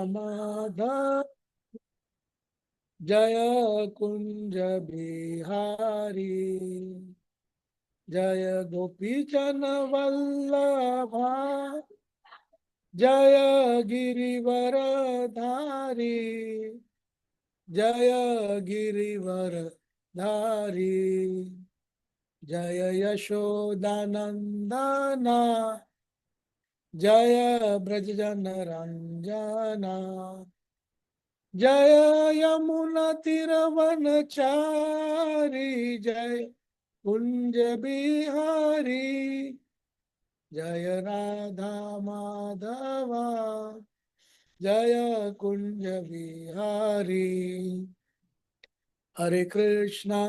माधव जय कुंज बिहारी जय गोपीजन वल्लभा जय गिरिवर धारी जय गिरिवर धारी जय यशोदानंदना जय ब्रजजन रंजना जय यमुना तिरवनचारी जय कुंज बिहारी जय राधा माधवा जय कुंज बिहारी हरे कृष्णा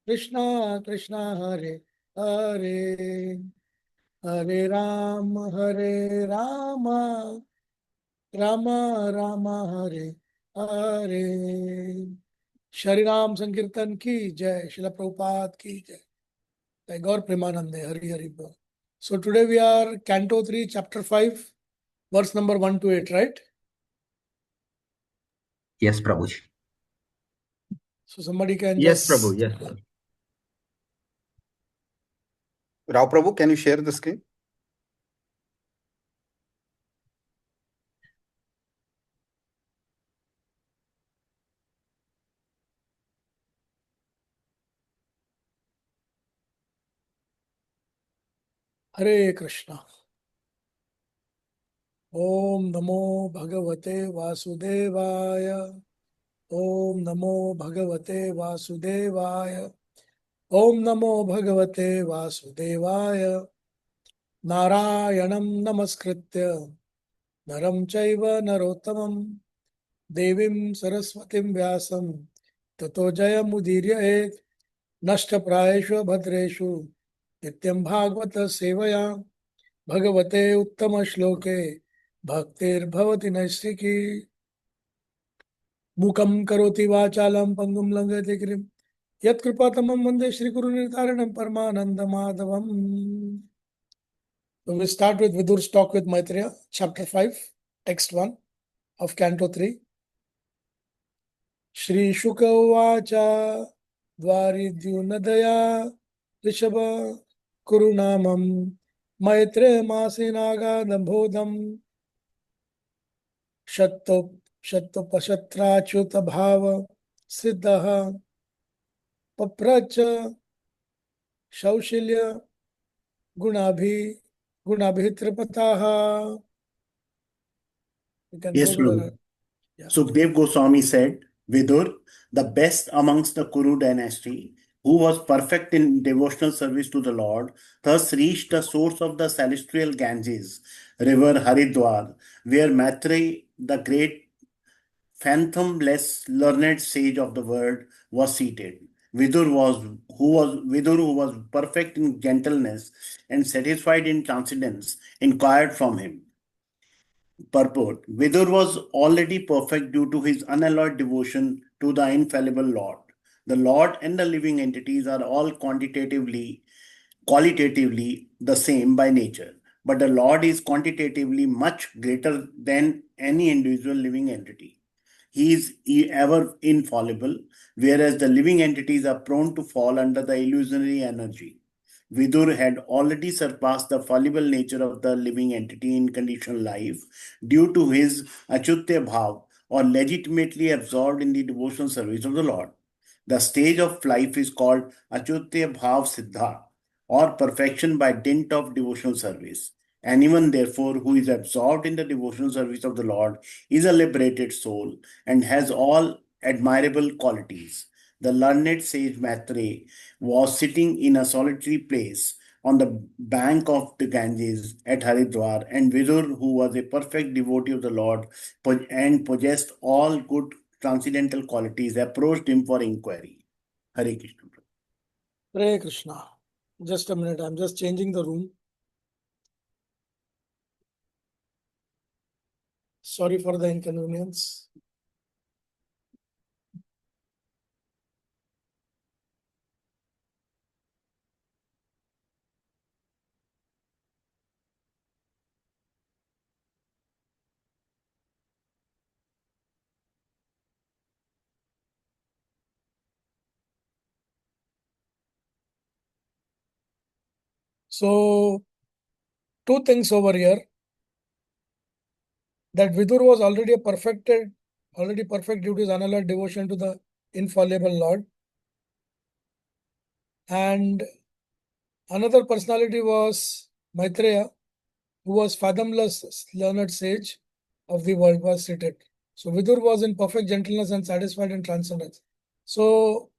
कृष्णा कृष्णा हरे हरे हरे राम राम राम हरे हरे। श्री राम संकीर्तन की जय। शिला प्रभुपाद की जय। जय गौर प्रेमानंदे। हरि हरि बोल। So today we are Canto 3, Chapter 5, verse number 1 to 8, right? Yes, Prabhuji. So somebody can Yes, just... Prabhu. Yes, Prabhu. Rao Prabhu, can you share the screen? हरे कृष्णा। ओम नमो भगवते वासुदेवाय। ओम नमो भगवते वासुदेवाय। ओम नमो भगवते वासुदेवाय। नारायणं नमस्कृत्य नरं चैव नरोत्तमं देवीं सरस्वतीं व्यासं ततो जयमुदीरयेत्। नष्टप्रायेषु भद्रेषु नित्यं भागवत सेवया भगवते उत्तम श्लोके भक्तिर्भवति नैष्ठिकी। मूकं करोति वाचालं पंगुं लंघयति गिरिं यत्कृपातमं वन्दे श्रीगुरुनिर्धारिणं परमानन्दमाधवम्। So we start with Vidur's talk with Maitreya, chapter 5, text 1 of Canto 3. Shri Shuka Uvacha Dwaridyunadaya Rishabha Kurunamam Maitreya Masinaga Dambodham Shattopashatrachyuta Bhava Siddhaha Papracha Shaushilya Gunabhitripataha. Yes, Prabhu. Sukhdev Goswami said, Vidur, the best amongst the Kuru dynasty, who was perfect in devotional service to the Lord, thus reached the source of the celestial Ganges, river Haridwar, where Maitreya, the great fathomless learned sage of the world, was seated. Vidur, who was perfect in gentleness and satisfied in transcendence, inquired from him. Purport: Vidur was already perfect due to his unalloyed devotion to the infallible Lord. The Lord and the living entities are all qualitatively the same by nature, but the Lord is quantitatively much greater than any individual living entity. He is ever infallible, whereas the living entities are prone to fall under the illusionary energy. Vidur had already surpassed the fallible nature of the living entity in conditional life due to his achutya bhav, or legitimately absorbed in the devotional service of the Lord. The stage of life is called achutya bhav siddha, or perfection by dint of devotional service. Anyone, therefore, who is absorbed in the devotional service of the Lord is a liberated soul and has all admirable qualities. The learned sage Maitreya was sitting in a solitary place on the bank of the Ganges at Haridwar, and Vidur, who was a perfect devotee of the Lord and possessed all good transcendental qualities, approached him for inquiry. Hare Krishna. Hare Krishna. Just a minute, I'm just changing the room. Sorry for the inconvenience. So, two things over here, that Vidur was already perfect due to his unalloyed devotion to the infallible Lord. And another personality was Maitreya, who was fathomless learned sage of the world, was seated. So Vidur was in perfect gentleness and satisfied in transcendence. So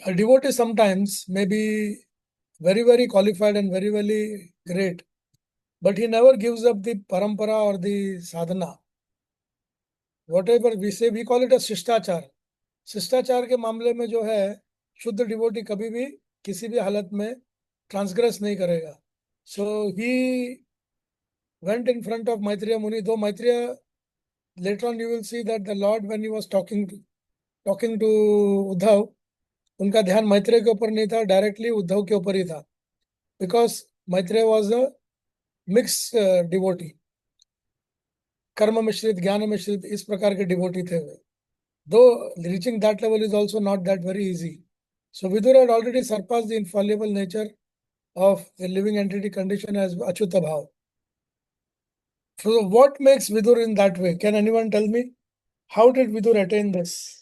a devotee sometimes may be very, very qualified and very, very great, but he never gives up the parampara or the sadhana. Whatever we say, we call it a शिष्टाचार. शिष्टाचार के मामले में जो है, शुद्ध devotee कभी भी किसी भी हालत में ट्रांसग्रेस नहीं करेगा. So he went in front of Maitreya Muni, though Maitreya, later on you will see that the Lord, when he was talking to Uddhav, उनका ध्यान मैत्रेय के ऊपर नहीं था, डायरेक्टली उद्धव के ऊपर ही था, because Maitreya was a mix devotee, कर्म मिश्रित, ज्ञान मिश्रित, इस प्रकार के devotee the way. Though reaching that level is also not that very easy. So Vidur had already surpassed the infallible nature of the living entity condition as Achyuta Bhav. So what makes Vidur in that way? Can anyone tell me? How did Vidur attain this?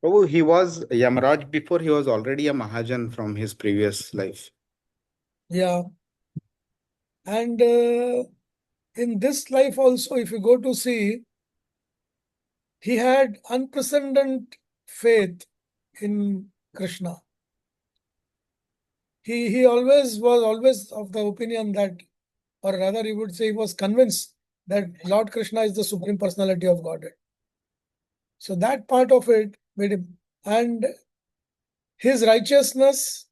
Prabhu, he was Yamaraj before he was already a Mahajan from his previous life. Yeah. And in this life also, if you go to see, he had unprecedented faith in Krishna. He always was of the opinion that, or rather he would say he was convinced that Lord Krishna is the Supreme Personality of Godhead. So that part of it made him, and his righteousness,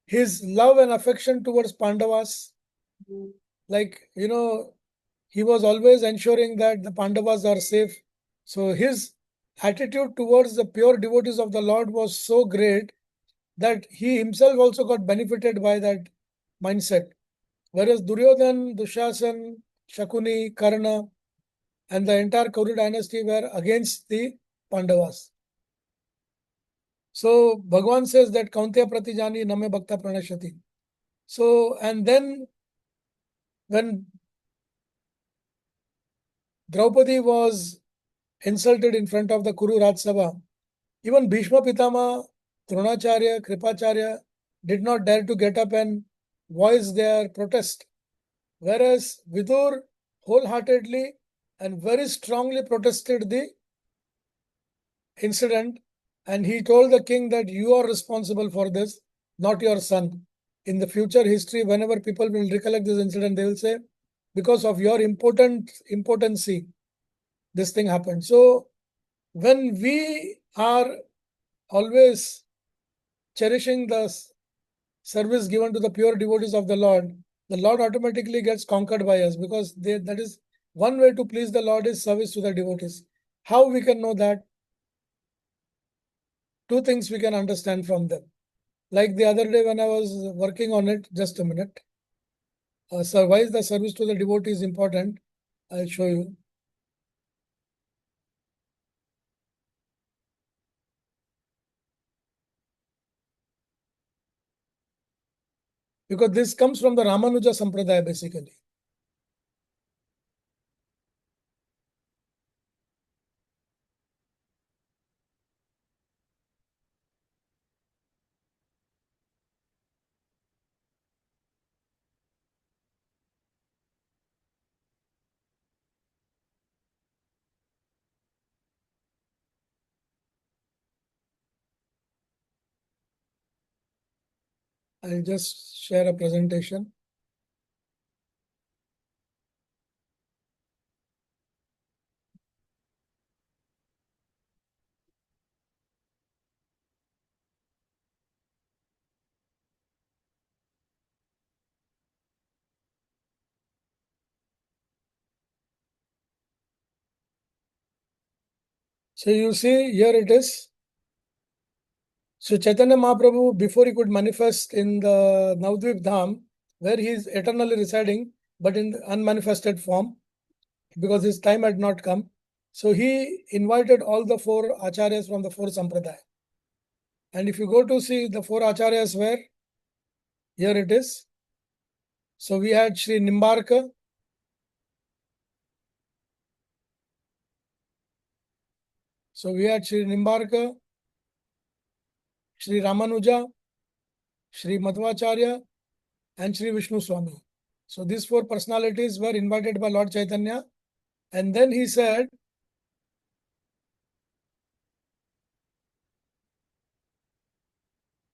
his love and affection towards Pandavas, like, he was always ensuring that the Pandavas are safe. So his attitude towards the pure devotees of the Lord was so great that he himself also got benefited by that mindset. Whereas Duryodhan, Dushasan, Shakuni, Karna, and the entire Kauru dynasty were against the Pandavas. So Bhagavan says that Kaunteya Pratijani Name Bhakta Pranashati. So, and then when Draupadi was insulted in front of the Kuru Raj Sabha, even Bhishma Pitama, Dronacharya, Kripacharya did not dare to get up and voice their protest. Whereas Vidur wholeheartedly and very strongly protested the incident, and he told the king that you are responsible for this, not your son. In the future history, whenever people will recollect this incident, they will say, because of your impotency, this thing happened. So when we are always cherishing the service given to the pure devotees of the Lord automatically gets conquered by us, because that is one way to please the Lord is service to the devotees. How we can know that? Two things we can understand from them. Like the other day when I was working on it, just a minute. So why is the service to the devotees important? I'll show you. Because this comes from the Ramanuja Sampradaya basically. I'll just share a presentation. So you see, here it is. So Chaitanya Mahaprabhu, before he could manifest in the Navadvip Dham, where he is eternally residing, but in unmanifested form, because his time had not come. So he invited all the four acharyas from the four sampradaya. And if you go to see the four acharyas where, here it is. So we had Sri Nimbarka, Sri Ramanuja, Sri Madhvacharya, and Sri Vishnu Swami. So these four personalities were invited by Lord Chaitanya, and then he said,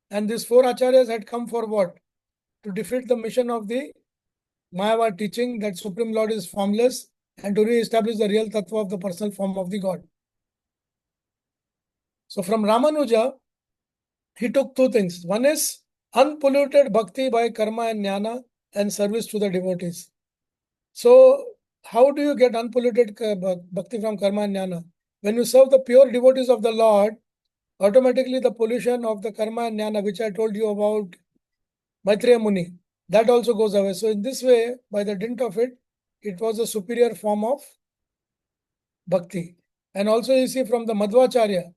and these four acharyas had come for what? To defeat the mission of the Mayavad teaching that Supreme Lord is formless and to re-establish the real tattva of the personal form of the God. So from Ramanuja, he took two things. One is unpolluted bhakti by karma and jnana and service to the devotees. So how do you get unpolluted bhakti from karma and jnana? When you serve the pure devotees of the Lord, automatically the pollution of the karma and jnana, which I told you about Maitreya Muni, that also goes away. So in this way, by the dint of it, it was a superior form of bhakti. And also you see from the Madhvacharya,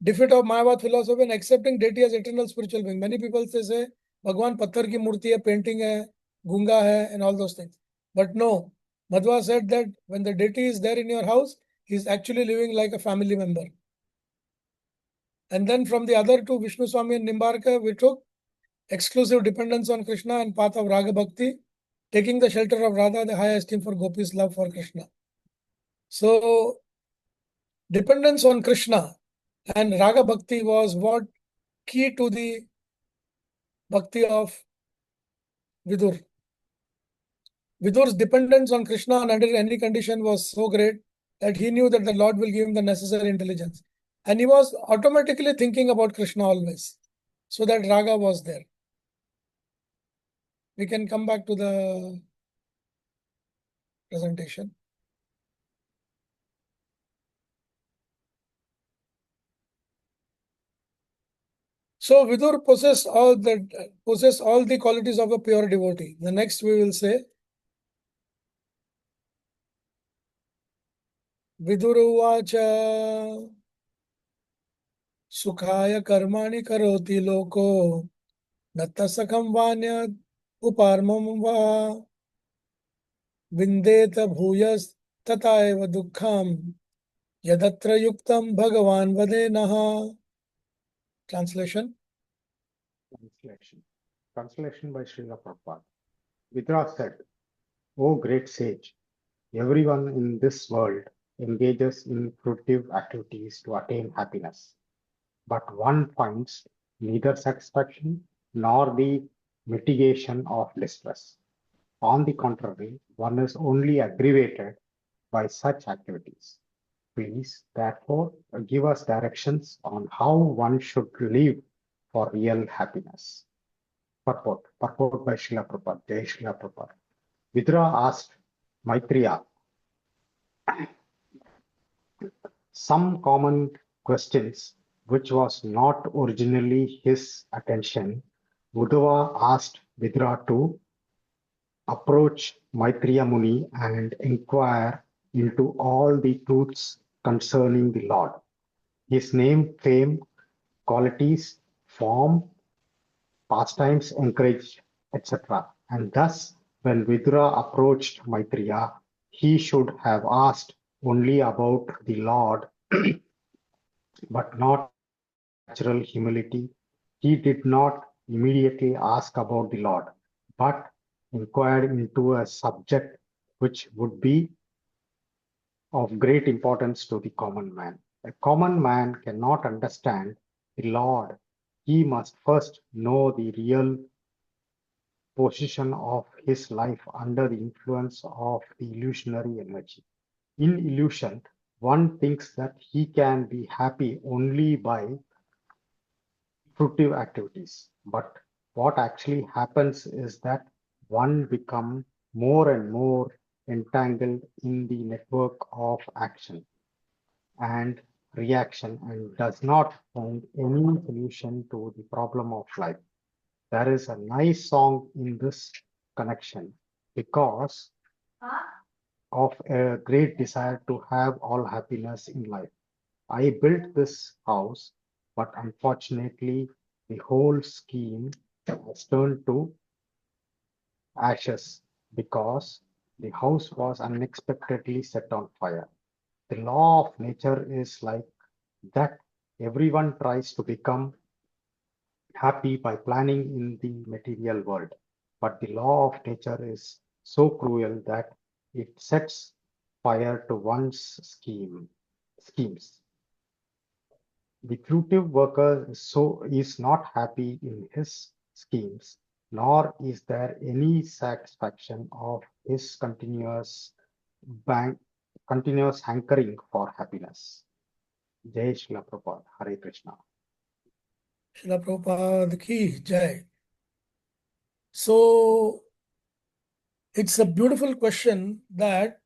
defeat of Mayavad philosophy and accepting deity as eternal spiritual being. Many people say Bhagwan patthar ki murti hai, painting hai, gunga hai, and all those things. But no, Madhva said that when the deity is there in your house, he is actually living like a family member. And then from the other two, Vishnu Swami and Nimbarka, we took exclusive dependence on Krishna and path of Raga Bhakti, taking the shelter of Radha, the high esteem for Gopis' love for Krishna. So, dependence on Krishna and Raga Bhakti was what key to the Bhakti of Vidur. Vidur's dependence on Krishna under any condition was so great that he knew that the Lord will give him the necessary intelligence. And he was automatically thinking about Krishna always. So that Raga was there. We can come back to the presentation. So Vidur possessed all the qualities of a pure devotee. The next we will say Viduruvacha Sukhaya Karmani Karoti Loko Nattasakam Vanya Uparmam Va Vindeta Bhuyas Tataeva Dukkham Yadatra Yuktam Bhagavan Vadenaha. Translation. Translation by Srila Prabhupada. Vidura said, O great sage, everyone in this world engages in fruitive activities to attain happiness, but one finds neither satisfaction nor the mitigation of distress. On the contrary, one is only aggravated by such activities. Please, therefore, give us directions on how one should live for real happiness. Purport by Srila Prabhupada. Jai Srila Prabhupada. Vidura asked Maitreya some common questions which was not originally his attention. Uddhava asked Vidura to approach Maitreya Muni and inquire into all the truths concerning the Lord, his name, fame, qualities, form, pastimes encouraged, etc. And thus, when Vidura approached Maitreya, he should have asked only about the Lord, but not natural humility. He did not immediately ask about the Lord, but inquired into a subject which would be of great importance to the common man. A common man cannot understand the Lord. He must first know the real position of his life under the influence of the illusionary energy. In illusion, one thinks that he can be happy only by fruitive activities. But what actually happens is that one becomes more and more entangled in the network of action and reaction and does not find any solution to the problem of life. There is a nice song in this connection because of a great desire to have all happiness in life. I built this house but unfortunately, the whole scheme has turned to ashes because the house was unexpectedly set on fire. The law of nature is like that everyone tries to become happy by planning in the material world. But the law of nature is so cruel that it sets fire to one's schemes. The fruitive worker is not happy in his schemes, nor is there any satisfaction of his bank, continuous hankering for happiness. Jai Shri Prabhupada, Hare Krishna. शिला प्रभुपाद की जय. So it's a beautiful question that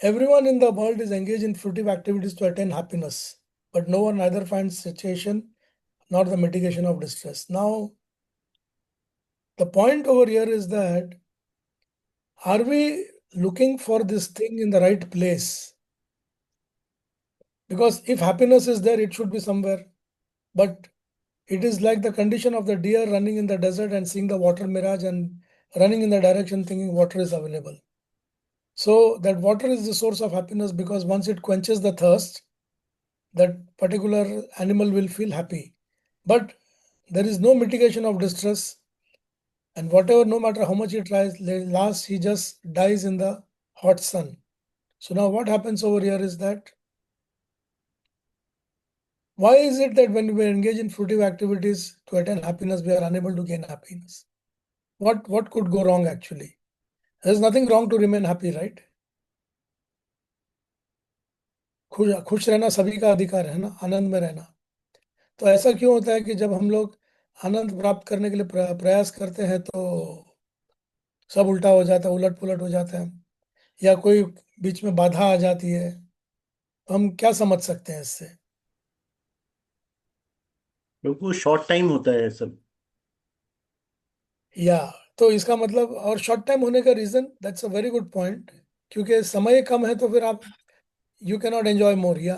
everyone in the world is engaged in fruitive activities to attain happiness, but no one either finds satiation nor the mitigation of distress. Now, the point over here is that are we looking for this thing in the right place? Because if happiness is there, it should be somewhere. But it is like the condition of the deer running in the desert and seeing the water mirage and running in the direction thinking water is available. So that water is the source of happiness because once it quenches the thirst, that particular animal will feel happy. But there is no mitigation of distress, and whatever, no matter how much he tries, last he just dies in the hot sun. So now what happens over here is that why is it that when we engage in fruitive activities to attain happiness, we are unable to gain happiness? What could go wrong actually? There's nothing wrong to remain happy, right? खुश रहना सभी का अधिकार है ना, आनंद में रहना. तो ऐसा क्यों होता है कि जब हम लोग आनंद प्राप्त करने के लिए प्रयास करते हैं तो सब उल्टा हो जाता है, उलट पुलट हो जाता है, या कोई बीच में बाधा आ जाती है, तो हम क्या समझ सकते हैं इससे? क्योंकि वो शॉर्ट टाइम होता है सब. या तो इसका मतलब, और शॉर्ट टाइम होने का reason, that's a very good point, क्योंकि समय कम है तो फिर आप you can not enjoy more. या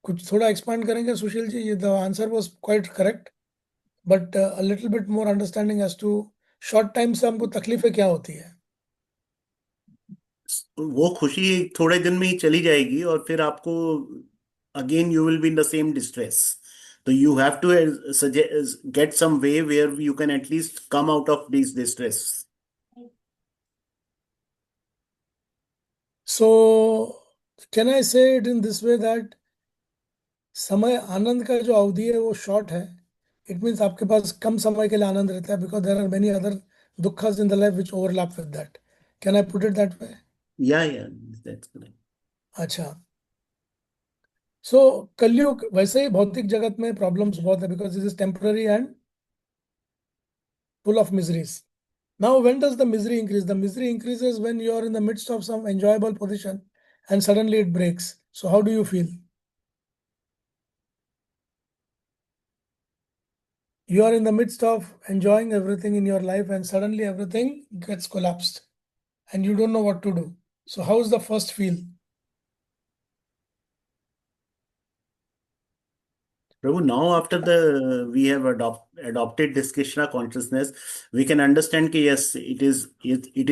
कुछ थोड़ा एक्सपांड करेंगे सुशील जी? ये the answer was quite correct, but a little bit more understanding as to short time से हमको तकलीफें क्या होती है. वो खुशी थोड़े दिन में ही चली जाएगी और फिर आपको again you will be in the same distress. तो you have to get some way where you can at least come out of this distress. So can I say it in this way that समय आनंद का जो अवधि है वो short है. It means आपके पास कम समय के लिए आनंद रहता है because there are many other दुखस in the life which overlap with that. Can I put it that way? Yeah that's correct. अच्छा. सो कलयुग वैसे ही भौतिक जगत में प्रॉब्लम्स बहुत है because this is temporary and full of miseries. Now, when does the misery increase? The misery increases when you are in the midst of some enjoyable position and suddenly it breaks. So, how do you feel? You are in the midst of enjoying everything in your life and suddenly everything gets collapsed and you don't know what to do. So, how is the first feel? Prabhu, now after the we have adopted this Krishna consciousness, we can understand that yes, it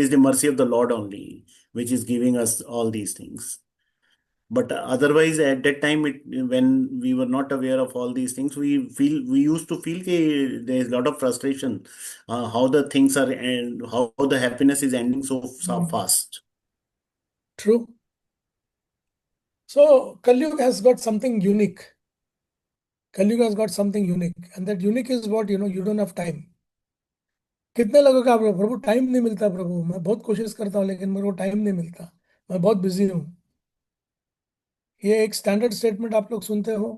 is the mercy of the Lord only which is giving us all these things. But otherwise, at that time, when we were not aware of all these things, we used to feel there is a lot of frustration, how the things are and how the happiness is ending so fast. True. So, Kalyug has got something unique. Kalyug has got something unique, and that unique is what you don't have time. कितने लोगों का आप प्रभु time नहीं मिलता, प्रभु मैं बहुत कोशिश करता हूँ लेकिन मेरे को टाइम नहीं मिलता, मैं बहुत बिजी हूँ. ये एक स्टैंडर्ड स्टेटमेंट आप लोग सुनते हो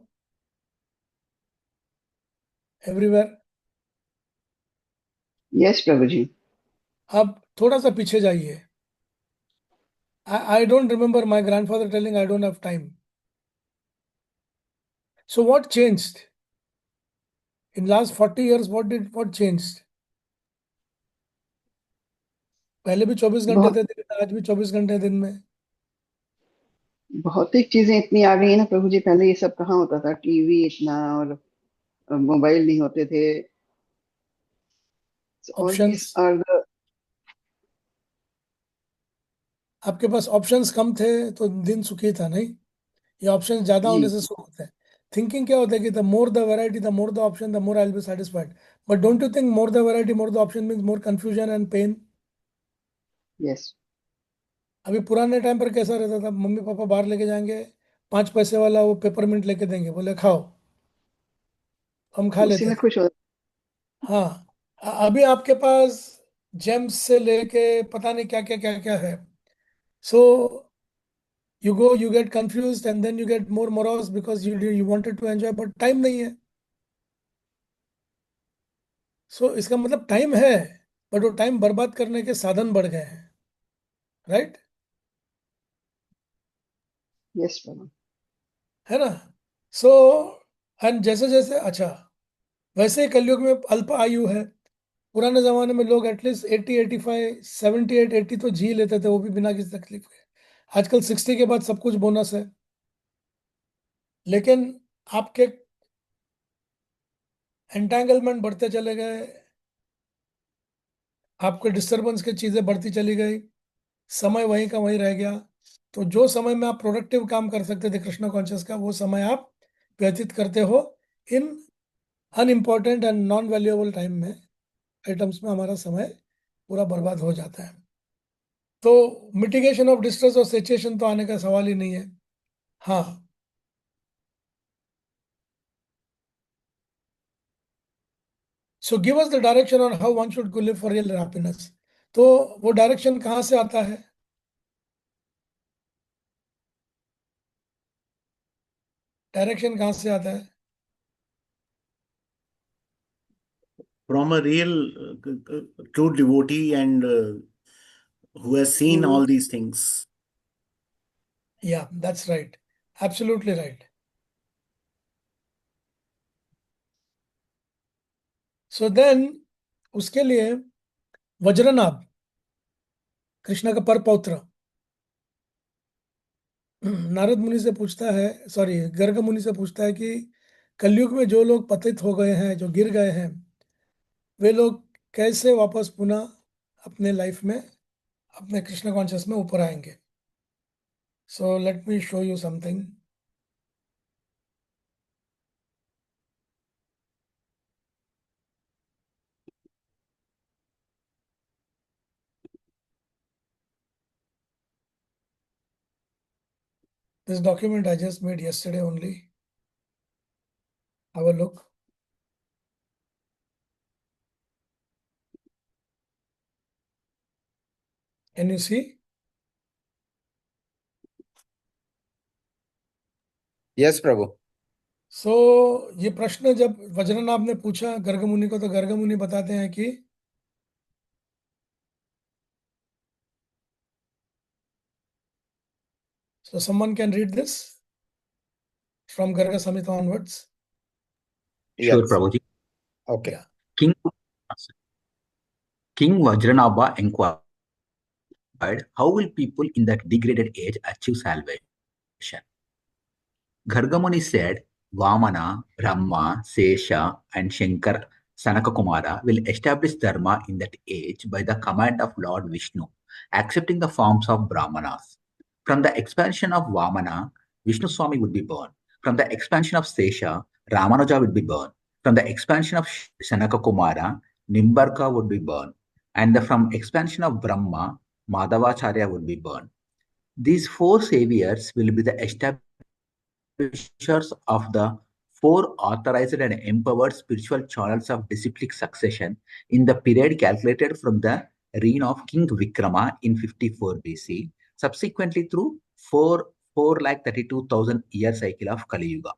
एवरीवेयर. यस प्रभु जी. अब थोड़ा सा पीछे जाइए. I don't remember my grandfather telling I don't have time. So what changed? In last 40 years, what changed? पहले भी 24 घंटे बहुत थे दिन में, आज भी 24 घंटे दिन में. भौतिक चीजें इतनी आ गई है ना प्रभु जी, पहले ये सब कहाँ होता था, टीवी इतना और मोबाइल नहीं होते थे। So all options, these are the आपके पास ऑप्शंस कम थे तो दिन सुखी था, नहीं? ये ऑप्शंस ज्यादा जी होने से सुख होता है। थिंकिंग क्या होता है कि the more the variety, the more the option, the more I will be satisfied. But don't you think more the variety, more the option means more confusion and pain? Yes अभी पुराने time पर कैसा रहता था, mummy papa बाहर लेके जाएंगे, 5 पैसे वाला वो पेपरमिंट लेके देंगे, बोले खाओ, हम खा उसी लेते में थे। खुश हो। हाँ, अभी आपके पास जेम्स से लेके पता नहीं क्या क्या क्या क्या है। So you go, you get confuse and then you get more morose because you wanted to enjoy, but time नहीं है। सो इसका मतलब टाइम है, बट वो टाइम बर्बाद करने के साधन बढ़ गए हैं, राइट? यस प्रभु। है ना? सो एंड जैसे जैसे, अच्छा, वैसे ही कलयुग में अल्प आयु है। पुराने जमाने में लोग एटलीस्ट 80, 85, 78, 80 तो जी लेते थे, वो भी बिना किसी तकलीफ के। आजकल 60 के बाद सब कुछ बोनस है। लेकिन आपके एंटेंगलमेंट बढ़ते चले गए, आपके डिस्टरबेंस की चीजें बढ़ती चली गई, समय वहीं का वहीं रह गया। तो जो समय में आप प्रोडक्टिव काम कर सकते थे कृष्ण कॉन्शियस का, वो समय आप व्यतीत करते हो in unimportant and non valuable time में, आइटम्स में हमारा समय पूरा बर्बाद हो जाता है। तो मिटिगेशन ऑफ डिस्ट्रेस और सिचुएशन तो आने का सवाल ही नहीं है। हाँ, so give us the direction on how one should live for real happiness. तो वो डायरेक्शन कहाँ से आता है? डायरेक्शन कहाँ से आता है? From a real true devotee and who has seen Who- all these things. yeah, that's right, absolutely right. So then उसके लिए वज्रनाभ, कृष्ण का पर पौत्र, नारद मुनि से पूछता है, सॉरी, गर्ग मुनि से पूछता है कि कलयुग में जो लोग पतित हो गए हैं, जो गिर गए हैं, वे लोग कैसे वापस पुनः अपने लाइफ में, अपने कृष्ण कॉन्शियस में ऊपर आएंगे। So let me show you something. This document I just made yesterday only. Have a look. Can you see? Yes, Prabhu. सो ये प्रश्न जब वज्रनाभ ने पूछा गर्ग मुनि को, तो गर्ग मुनि बताते हैं कि so someone can read this from Garga Samhita onwards. Sure, Yes. Prabhuji. Okay. Yeah. King, King Vajranabha inquired, how will people in that degraded age achieve salvation? Gargamuni said, Vamana, Brahma, Sesha, and Shankar Sanakakumara will establish dharma in that age by the command of Lord Vishnu, accepting the forms of Brahmanas. From the expansion of Vamana, Vishnu Swami would be born. From the expansion of Sesha, Ramanuja would be born. From the expansion of Sanakakumara, Nimbarka would be born. And from expansion of Brahma, Madhavacharya would be born. These four saviors will be the establishers of the four authorized and empowered spiritual channels of disciplic succession in the period calculated from the reign of King Vikrama in 54 BC, subsequently through 432,000 year cycle of Kali Yuga.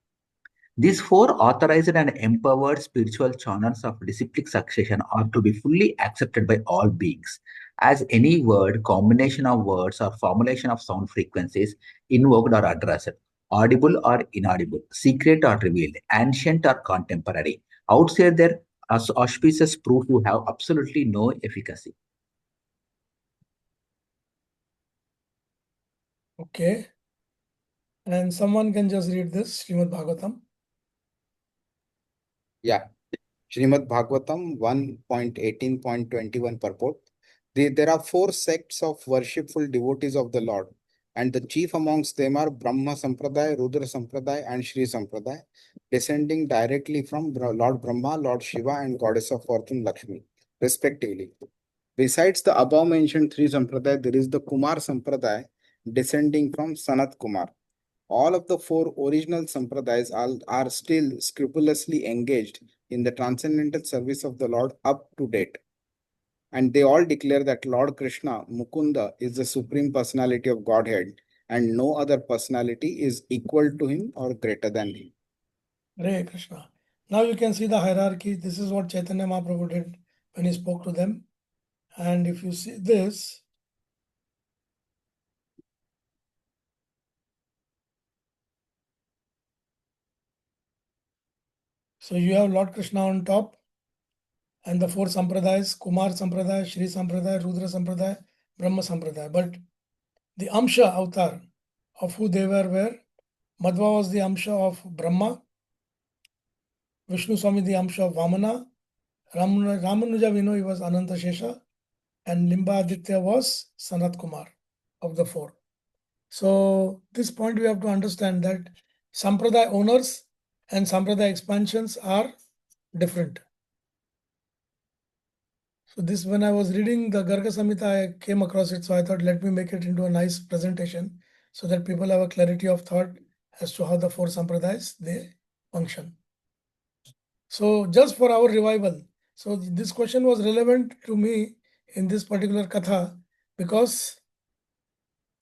These four authorized and empowered spiritual channels of disciplic succession are to be fully accepted by all beings, as any word, combination of words, or formulation of sound frequencies invoked or addressed, audible or inaudible, secret or revealed, ancient or contemporary, outside their auspicious proof to have absolutely no efficacy. Okay. And someone can just read this, Srimad Bhagavatam. Yeah. Srimad Bhagavatam 1.18.21 purport. There are four sects of worshipful devotees of the Lord, and the chief amongst them are Brahma Sampradaya, Rudra Sampradaya, and Shri Sampradaya, descending directly from Lord Brahma, Lord Shiva, and Goddess of Fortune Lakshmi, respectively. Besides the above mentioned three Sampradaya, there is the Kumar Sampradaya, descending from Sanat Kumar. All of the four original Sampradayas are still scrupulously engaged in the transcendental service of the Lord up to date. And they all declare that Lord Krishna, Mukunda, is the supreme personality of Godhead, and no other personality is equal to him or greater than him. Hare Krishna. Now you can see the hierarchy. This is what Chaitanya Mahaprabhu did when he spoke to them. And if you see this, so you have Lord Krishna on top, and the four Sampradayas, Kumar Sampradaya, Shri Sampradaya, Rudra Sampradaya, Brahma Sampradaya. But the Amsha avatar of who they were Madhva was the Amsha of Brahma, Vishnu Swami the Amsha of Vamana, Ramanuja we know he was Ananta Shesha, and Limba Aditya was Sanat Kumar of the four. So this point we have to understand that Sampradaya owners and Sampradaya expansions are different. So this, when I was reading the Garga Samhita, I came across it. So I thought, let me make it into a nice presentation so that people have a clarity of thought as to how the four Sampradayas, they function. So just for our revival. So this question was relevant to me in this particular Katha because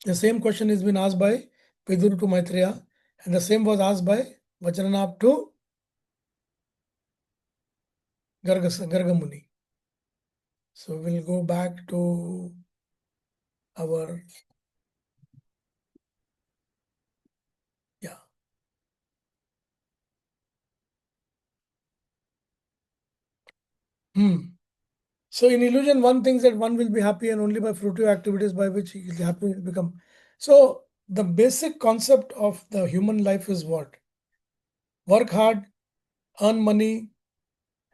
the same question has been asked by Pidur to Maitreya, and the same was asked by Vajranab to Garga Muni. So we'll go back to our, yeah. So in illusion, one thinks that one will be happy and only by fruitive activities by which he is happy will become. So the basic concept of the human life is what? Work hard, earn money,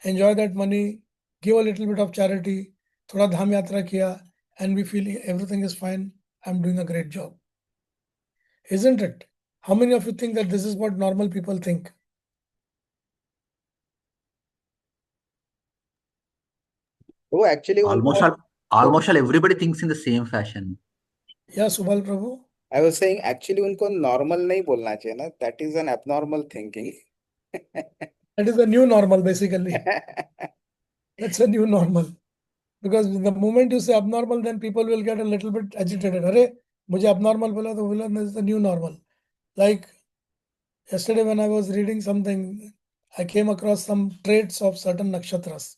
enjoy that money, give a little bit of charity, thoda dham yatra kiya, and we feel everything is fine. I'm doing a great job. Isn't it? How many of you think that this is what normal people think? Oh, actually, almost all everybody thinks in the same fashion. Yeah, Subal Prabhu. I was saying actually उनको normal नहीं बोलना चाहिए ना. That is an abnormal thinking. That is the new normal, basically. That's a new normal. Because the moment you say abnormal, then people will get a little bit agitated. Arey, mujhe abnormal bola to bola, this is the new normal. Like yesterday when I was reading something, I came across some traits of certain nakshatras.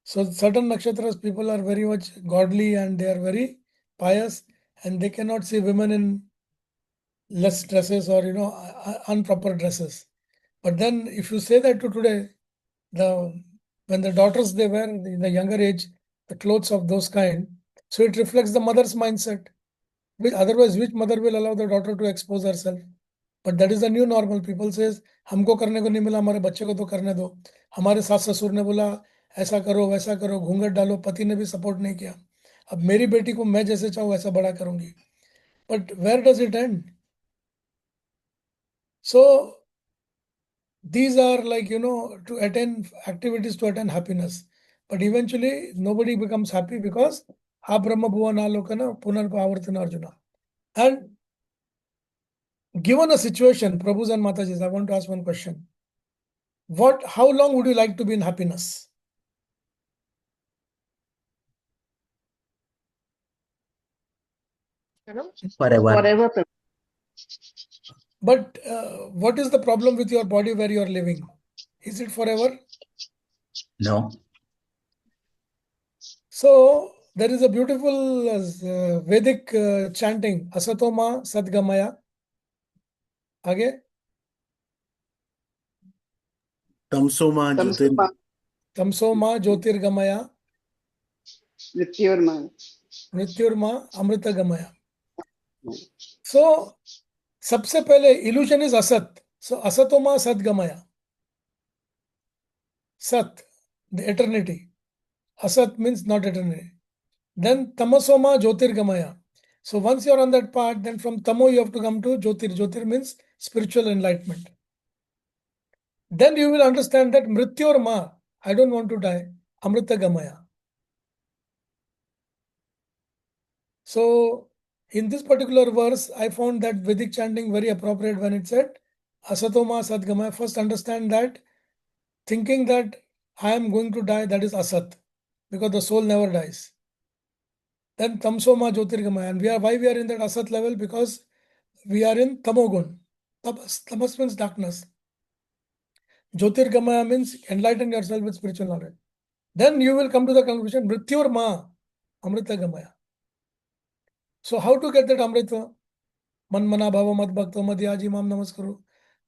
So certain nakshatras, people are very much godly and they are very pious, and they cannot see women in less dresses or improper dresses. But then if you say that to today, when the daughters they wear in the younger age the clothes of those kind, so it reflects the mother's mindset. Which otherwise, which mother will allow the daughter to expose herself? But that is the new normal. People says हमको करने को नहीं मिला, हमारे बच्चे को तो करने दो. हमारे सास ससुर ने बोला ऐसा करो वैसा करो, घूंघट डालो, पति ने भी सपोर्ट नहीं किया. अब मेरी बेटी को मैं जैसे चाहूँ वैसा बड़ा करूंगी. But where does it end? So these are like, to attain activities to attain happiness. But eventually nobody becomes happy because ha brahma bhuvan alokana punarpavartana arjuna. And given a situation, Prabhus and Matajis, I want to ask one question. How long would you like to be in happiness? Forever. Forever. But what is the problem with your body where you are living? Is it forever? No. So there is a beautiful Vedic chanting, Asatoma Sadgamaya. Again? Tamsoma Jyotir. Tamsoma Jyotirgamaya. Mrityurma. Mrityurma Amritagamaya. So सबसे पहले illusion is asat. So asatoma sadgamaya. Sat, the eternity. Asat means not eternity. Then tamasoma jyotirgamaya. So once you're on that part, then from tamo you have to come to jyotir. Jyotir means spiritual enlightenment. Then you will understand that mrityor ma, I don't want to die, amrita gamaya. So in this particular verse, I found that Vedic chanting very appropriate when it said asatoma sadgamaya. First understand that thinking that I am going to die, that is asat, because the soul never dies. Then tamsoma jyotirgamaya. And why we are in that asat level? Because we are in tamogun. Tamas means darkness. Jyotirgamaya means enlighten yourself with spiritual knowledge. Then you will come to the conclusion, Mrityur Ma, Amrita Gamaya. So how to get that Amrita? Man mana bhava mad bhakto mad yaji mam namaskaru.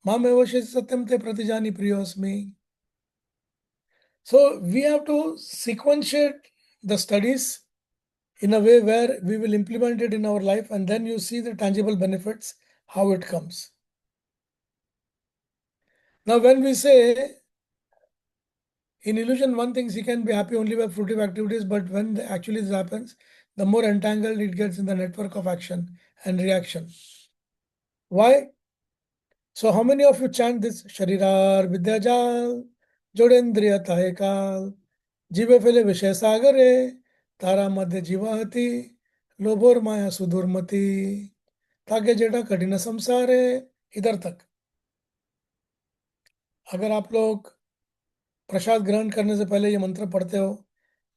Mam evashe satyam te pratijani priyosmi. So we have to sequentiate the studies in a way where we will implement it in our life, and then you see the tangible benefits, how it comes. Now when we say in illusion, one thinks he can be happy only by fruitive activities, but when actually this happens, the more entangled it gets in the network of action and reaction. Why? So how many of you chant this? Sharirar Vidyajal, Jodendriya Tahekal, Jive Fele Vishay Sagare, Tara Madhya Jivahati, Lobor Maya Sudurmati, ताके जेठा कठिन संसार है इधर तक। अगर आप लोग प्रसाद ग्रहण करने से पहले ये मंत्र पढ़ते हो,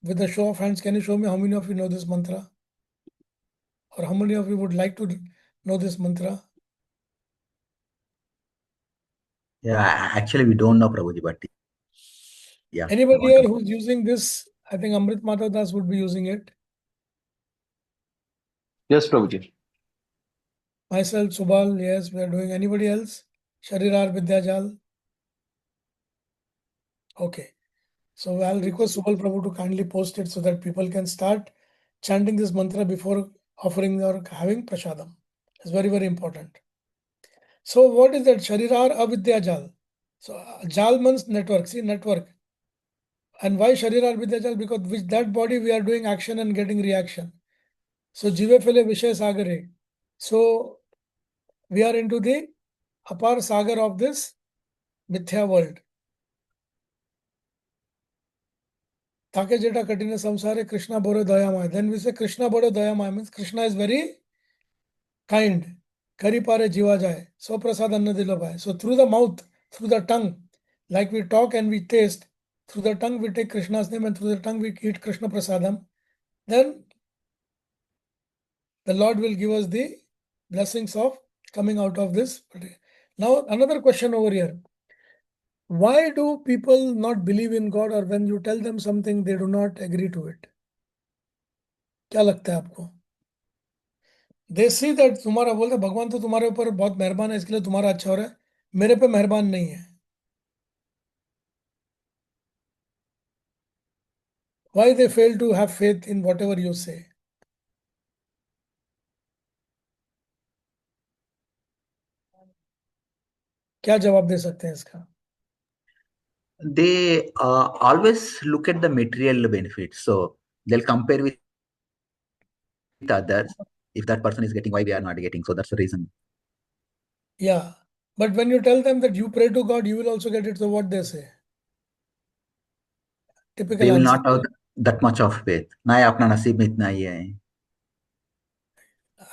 with a show of hands, can you show me how many of you know this mantra? Or how many of you would like to know this mantra? Yeah, actually, we don't know Prabhuji, but yeah. Anybody here who's using this? I think Amrit Mata Das would be using it. Yes, Prabhuji. Myself, Subal, yes, we are doing. Anybody else? Sharirar Vidyajal? Okay. So I'll request Subal Prabhu to kindly post it so that people can start chanting this mantra before offering or having prasadam. It's very, very important. So what is that? Sharirar Avidyajal. So Jal means network. See, network. And why Sharirar Vidyajal? Because with that body we are doing action and getting reaction. So Jive Fele Vishay Sagare. So we are into the apar sagar of this Mithya world. Take jeta katina samsare Krishna boro dayamaya. Then we say Krishna boro dayamaya means Krishna is very kind. Kari pare jiva jaye. So prasad anna dilo bhai. So through the mouth, through the tongue, like we talk and we taste, through the tongue we take Krishna's name and through the tongue we eat Krishna prasadam. Then the Lord will give us the blessings of coming out of this. Now another question over here. Why do people not believe in God, or when you tell them something they do not agree to it? क्या लगता है आपको? They see that तुम्हारा बोलते भगवान तो तुम्हारे ऊपर बहुत मेहरबान है, इसके लिए तुम्हारा अच्छा हो रहा है, मेरे पे मेहरबान नहीं है. Why they fail to have faith in whatever you say? क्या जवाब दे सकते हैं इसका? They always look at the material benefits. So they'll compare with others. If that person is getting, why we are not getting? So that's the reason. Yeah. But when you tell them that you pray to God, you will also get it. So what they say? Typical They will answer. not have that much of faith. ना अपना नसीब में इतना ही है.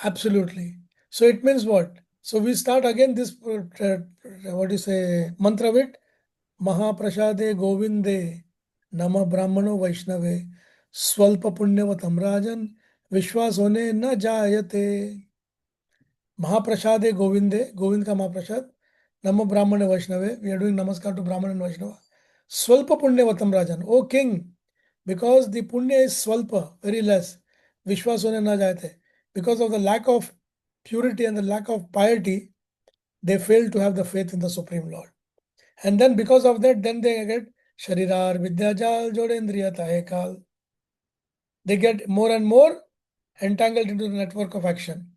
Absolutely. So it means what? So we start again this, what do you say, mantra with Mahaprasade Govinde Nama Brahmano Vaishnave Swalpa Punyavatam Rajan Vishwas Hone Na Jayate. Mahaprasade Govinde, Govind ka Mahaprasad, Nama Brahmana Vaishnave. We are doing Namaskar to Brahman and Vaishnava. Swalpa Punyavatam Rajan. O King, because the Punya is Swalpa, very less. Vishwas Hone Na Jayate. Because of the lack of purity and the lack of piety, they fail to have the faith in the Supreme Lord. And then because of that, then they get Sharirar Vidyajal Jodendriya Tahekal. They get more and more entangled into the network of action.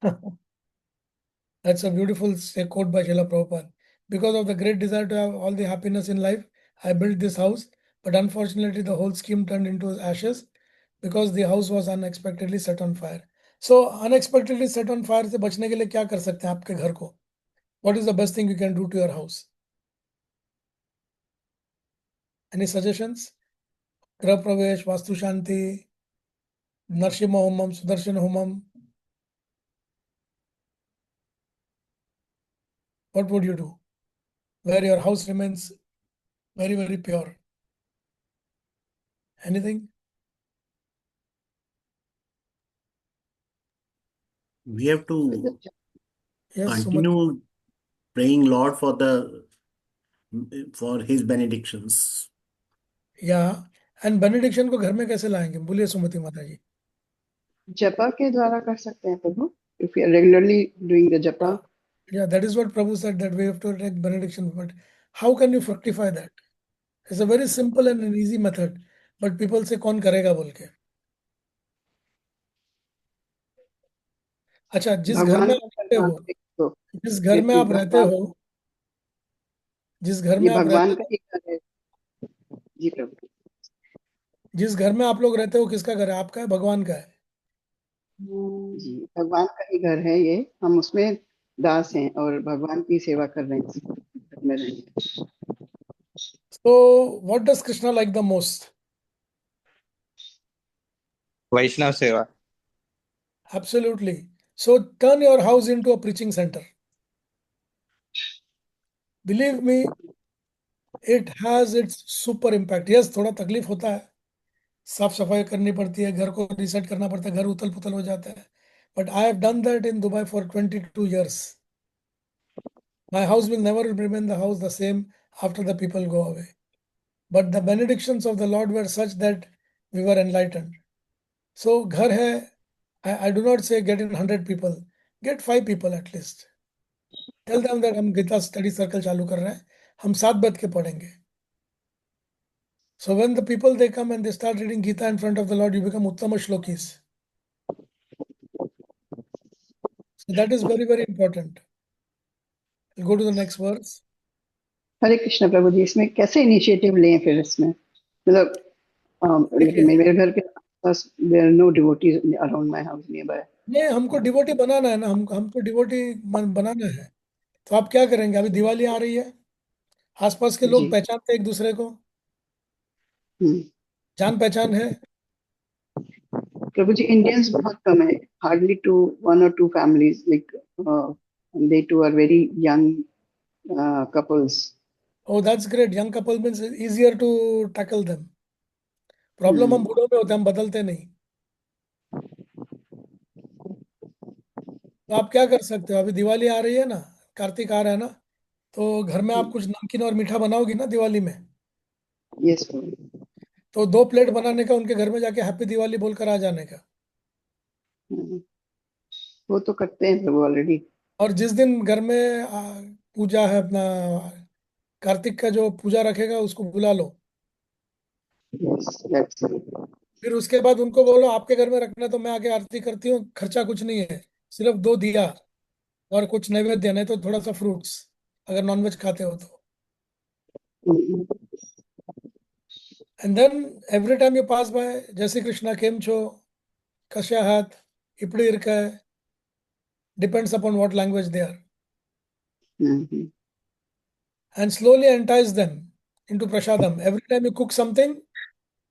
That's a beautiful quote by Srila Prabhupada. Because of the great desire to have all the happiness in life, I built this house, but unfortunately, the whole scheme turned into ashes because the house was unexpectedly set on fire. So, unexpectedly set on fire से बचने के लिए क्या कर सकते हैं आपके घर को? What is the best thing you can do to your house? Any suggestions? Griha pravesh, vastu shanti, Narasimha homam, Sudarshan homam. What would you do? Where your house remains very, very pure. Anything? We have to Yes, Sumati. continue praying Lord for his benedictions. Yeah. And benediction को घर में कैसे लाएंगे? बोलिए सुमति माता जी. जपा के द्वारा कर सकते हैं प्रभु. If we are regularly doing the japa. Yeah, that is what Prabhu said, that we have to take benediction. But how can you fructify that? It's a very simple and an easy method. But people say कौन करेगा बोल के. अच्छा, जिस घर में भगवान आप का रहते हो, तो जिस घर में आप रहते हो, जिस घर ये में आप भगवान रहते का ही घर है. जी प्रभु. जिस घर में आप लोग रहते हो, किसका घर है? आपका है, भगवान का है? जी भगवान का ही घर है ये. हम उसमें दास हैं और भगवान की सेवा कर रहे हैं. घर में रहेंगे. So, what does Krishna like the most? Vaishnav Seva. Absolutely. So, turn your house into a preaching center. Believe me, it has its super impact. Yes, थोड़ा तकलीफ होता है, साफ सफाई करनी पड़ती है, घर को रीसेट करना पड़ता है, घर उथल पुथल हो जाता है. But I have done that in Dubai for 22 years. My house will never remain the house the same after the people go away. But the benedictions of the Lord were such that we were enlightened. So, घर है, I do not say get in 100 people, get 5 people at least. Tell them that हम Gita study circle चालू कर रहे हैं, हम साथ बैठ के पढ़ेंगे. So when the people they come and they start reading Gita in front of the Lord, you become Uttama Shlokis. So that is very, very important. We'll go to the next verse. हरे कृष्ण प्रभु जी. इसमें कैसे initiative लें फिर इसमें? मतलब लेकिन मेरे घर के आसपास there are no devotees around my house nearby. नहीं, हमको डिवोटी बनाना है ना, हमको डिवोटी बनाना है. तो आप क्या करेंगे? अभी दिवाली आ रही है, आसपास के लोग पहचानते एक दूसरे को, जान पहचान है. प्रभु जी इंडियंस बहुत कम है. Hardly to 1 or 2 families, like they too are very young couples. Oh, that's great. Young couple means easier to tackle them. Problem हम बूढ़ों में होते हैं, हम बदलते नहीं. तो आप क्या कर सकते हो? अभी दिवाली आ रही है ना, कार्तिक आ रहा है ना, तो घर में आप कुछ नमकीन और मीठा बनाओगी ना दिवाली में. यस. तो 2 प्लेट बनाने का, उनके घर में जाके हैप्पी दिवाली बोलकर आ जाने का. वो तो करते हैं प्रभु ऑलरेडी. और जिस दिन घर में पूजा है, अपना कार्तिक का जो पूजा रखेगा उसको बुला लो. फिर उसके बाद उनको बोलो आपके घर में रखना, तो मैं आके आरती करती हूँ, खर्चा कुछ नहीं है, सिर्फ 2 दिया और कुछ नैवेद्य, नहीं तो थोड़ा सा फ्रूट्स, अगर नॉनवेज खाते हो तो. And then every time you pass by, जय श्री कृष्णा, केम छो, कशा हाथ, इपड़ी इरका है, depends upon what language they are. And slowly entice them into prasadam. Every time you cook something,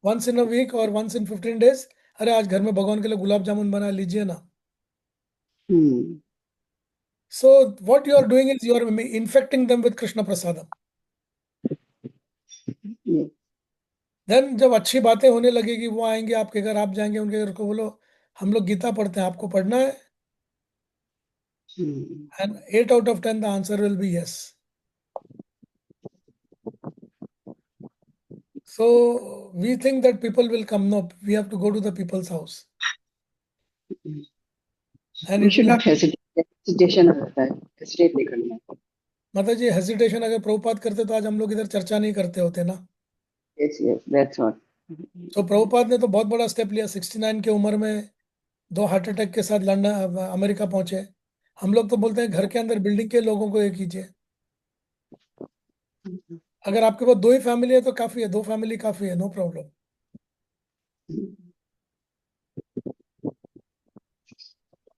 once in a week or once in 15 days, अरे आज घर में भगवान के लिए गुलाब जामुन बना लीजिए ना. So what you are doing is you are infecting them with Krishna prasadam. Then जब अच्छी बातें होने लगेगी, वो आएंगे आपके घर, आप जाएंगे उनके घर, को बोलो हम लोग गीता पढ़ते हैं, आपको पढ़ना है? And 8 out of 10 the answer will be yes. So we think that people will come. No, we have to go to the people's house. And we should not hesitate. Hesitation रहता है, hesitate नहीं करना. माता जी, hesitation अगर प्रभुपाद करते तो आज हम लोग इधर चर्चा नहीं करते होते ना. Yes, that's what. तो प्रभुपाद ने तो बहुत बड़ा स्टेप लिया. 69 की उम्र में 2 हार्ट अटैक के साथ लंदन अमेरिका पहुंचे। हम लोग तो बोलते हैं घर के अंदर बिल्डिंग के लोगों को ये कीजिए। अगर आपके पास 2 ही फैमिली है तो काफी है, 2 फैमिली काफी है, no problem.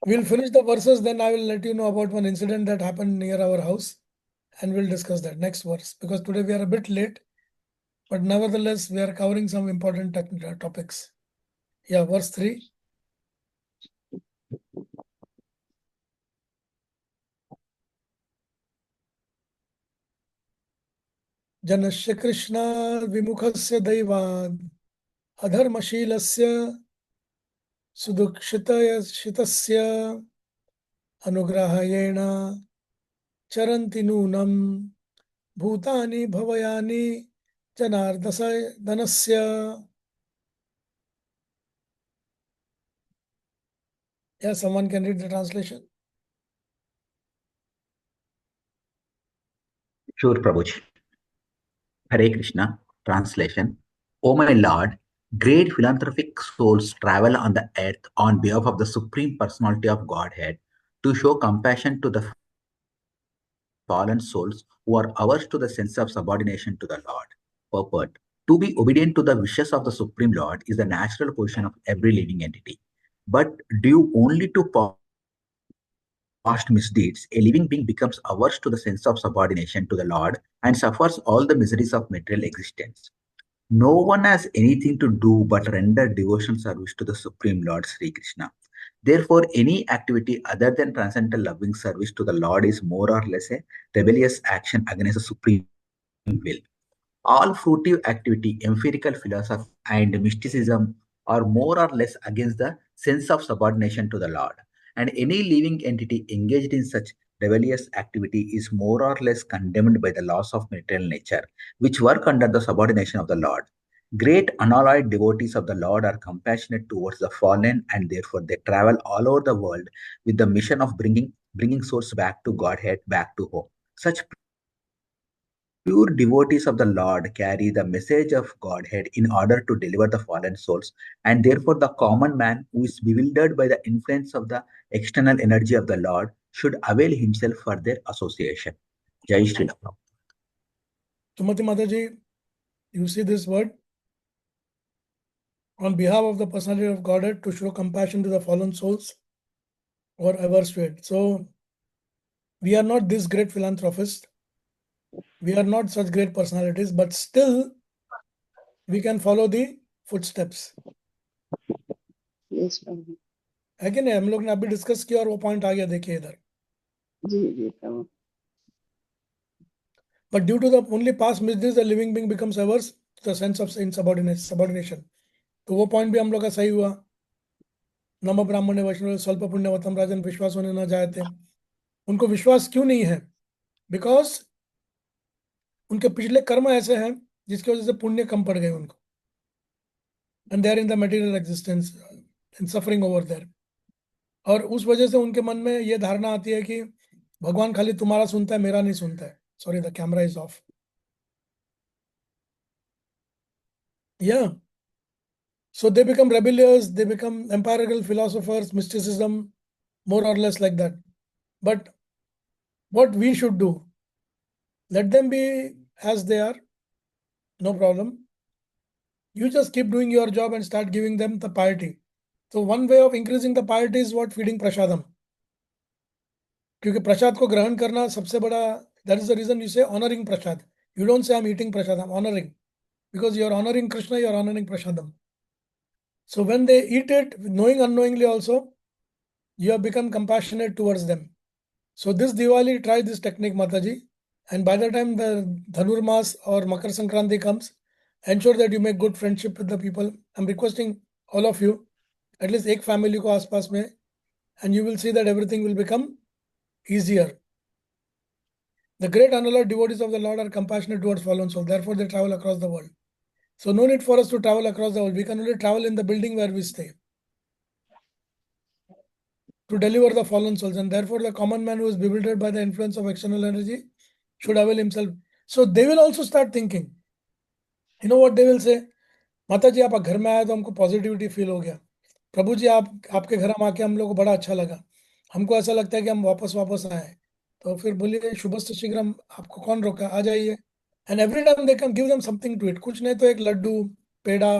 We'll finish the verses, then I will let you know about one incident that happened near our house, and we'll discuss that next verse, because today we are a bit late, but nevertheless we are covering some important topics. Yeah, verse 3. जनस्य कृष्ण विमुखस्य दैवान् अधर्मशीलस्य सुदुक्षितस्य अनुग्रहेण चरन्ति नूनम् भूतानि भवयानि जनार्दनस्य. Yeah, someone can read the translation. Sure, Prabhuji. Hare Krishna. Translation. O my Lord, great philanthropic souls travel on the earth on behalf of the Supreme Personality of Godhead to show compassion to the fallen souls who are averse to the sense of subordination to the Lord. Purport. To be obedient to the wishes of the Supreme Lord is the natural position of every living entity. But due only to past misdeeds, a living being becomes averse to the sense of subordination to the Lord and suffers all the miseries of material existence. No one has anything to do but render devotional service to the Supreme Lord Sri Krishna. Therefore, any activity other than transcendental loving service to the Lord is more or less a rebellious action against the Supreme Will. All fruitive activity, empirical philosophy, and mysticism are more or less against the sense of subordination to the Lord. And any living entity engaged in such rebellious activity is more or less condemned by the laws of material nature, which work under the subordination of the Lord. Great unalloyed devotees of the Lord are compassionate towards the fallen, and therefore they travel all over the world with the mission of bringing souls back to Godhead, back to home. Such pure devotees of the Lord carry the message of Godhead in order to deliver the fallen souls, and therefore the common man who is bewildered by the influence of the external energy of the Lord should avail himself for their association. Jai Shri Ram. Sumati Mataji, you see this word? On behalf of the personality of Godhead to show compassion to the fallen souls or averse to it. So, we are not this great philanthropists. We are not such great personalities, but still we can follow the footsteps. Yes, Prabhu. है कि नहीं? हम लोग ने अभी discuss किया और वो पॉइंट आ गया, देखिए इधर. जी प्रभु. But due to the only past misdeeds, the living being becomes averse to the sense of subordination. तो वो पॉइंट भी हम लोग का सही हुआ. नम ब्राह्मणे वैष्णव स्वल्प पुण्यवतम राजन विश्वास होने न जाए थे. उनको विश्वास क्यों नहीं है? बिकॉज उनके पिछले कर्म ऐसे हैं जिसकी वजह से पुण्य कम पड़ गए उनको. And they are in the material existence and suffering over there. और उस वजह से उनके मन में ये धारणा आती है कि भगवान खाली तुम्हारा सुनता है, मेरा नहीं सुनता है. Sorry, the camera is of. या so they become rebellious, they become empirical philosophers, mysticism, more or less like that. But what we should do, let them be as they are, no problem. You just keep doing your job and start giving them the piety. So one way of increasing the piety is what? Feeding prashadam. क्योंकि प्रसाद को ग्रहण करना सबसे बड़ा, that is the reason you say honoring prasad. You don't say I'm eating prasad, I'm honoring. Because you are honoring Krishna, you are honoring prasadam. So when they eat it, knowing unknowingly also, you have become compassionate towards them. So this Diwali, try this technique, Mataji. And by the time the Dhanurmas or Makar Sankranti comes, ensure that you make good friendship with the people. I'm requesting all of you, at least एक family को आसपास में, and you will see that everything will become easier. The great unalloyed devotees of the Lord are compassionate towards fallen souls. Therefore, they travel across the world. So no need for us to travel across the world. We can only travel in the building where we stay to deliver the fallen souls. And therefore, the common man who is bewildered by the influence of external energy should avail himself. So they will also start thinking. You know what they will say? माता जी आप घर में आए तो हमको positivity feel हो गया. प्रभु जी आपके घर हम आके हम लोग को बड़ा अच्छा लगा, हमको ऐसा लगता है कि हम वापस वापस आए। तो फिर बोलिए शुभस्य शीघ्रम, आपको कौन रोका, आ जाइए। And every time they can give them something to it, कुछ नहीं तो एक लड्डू, पेड़ा,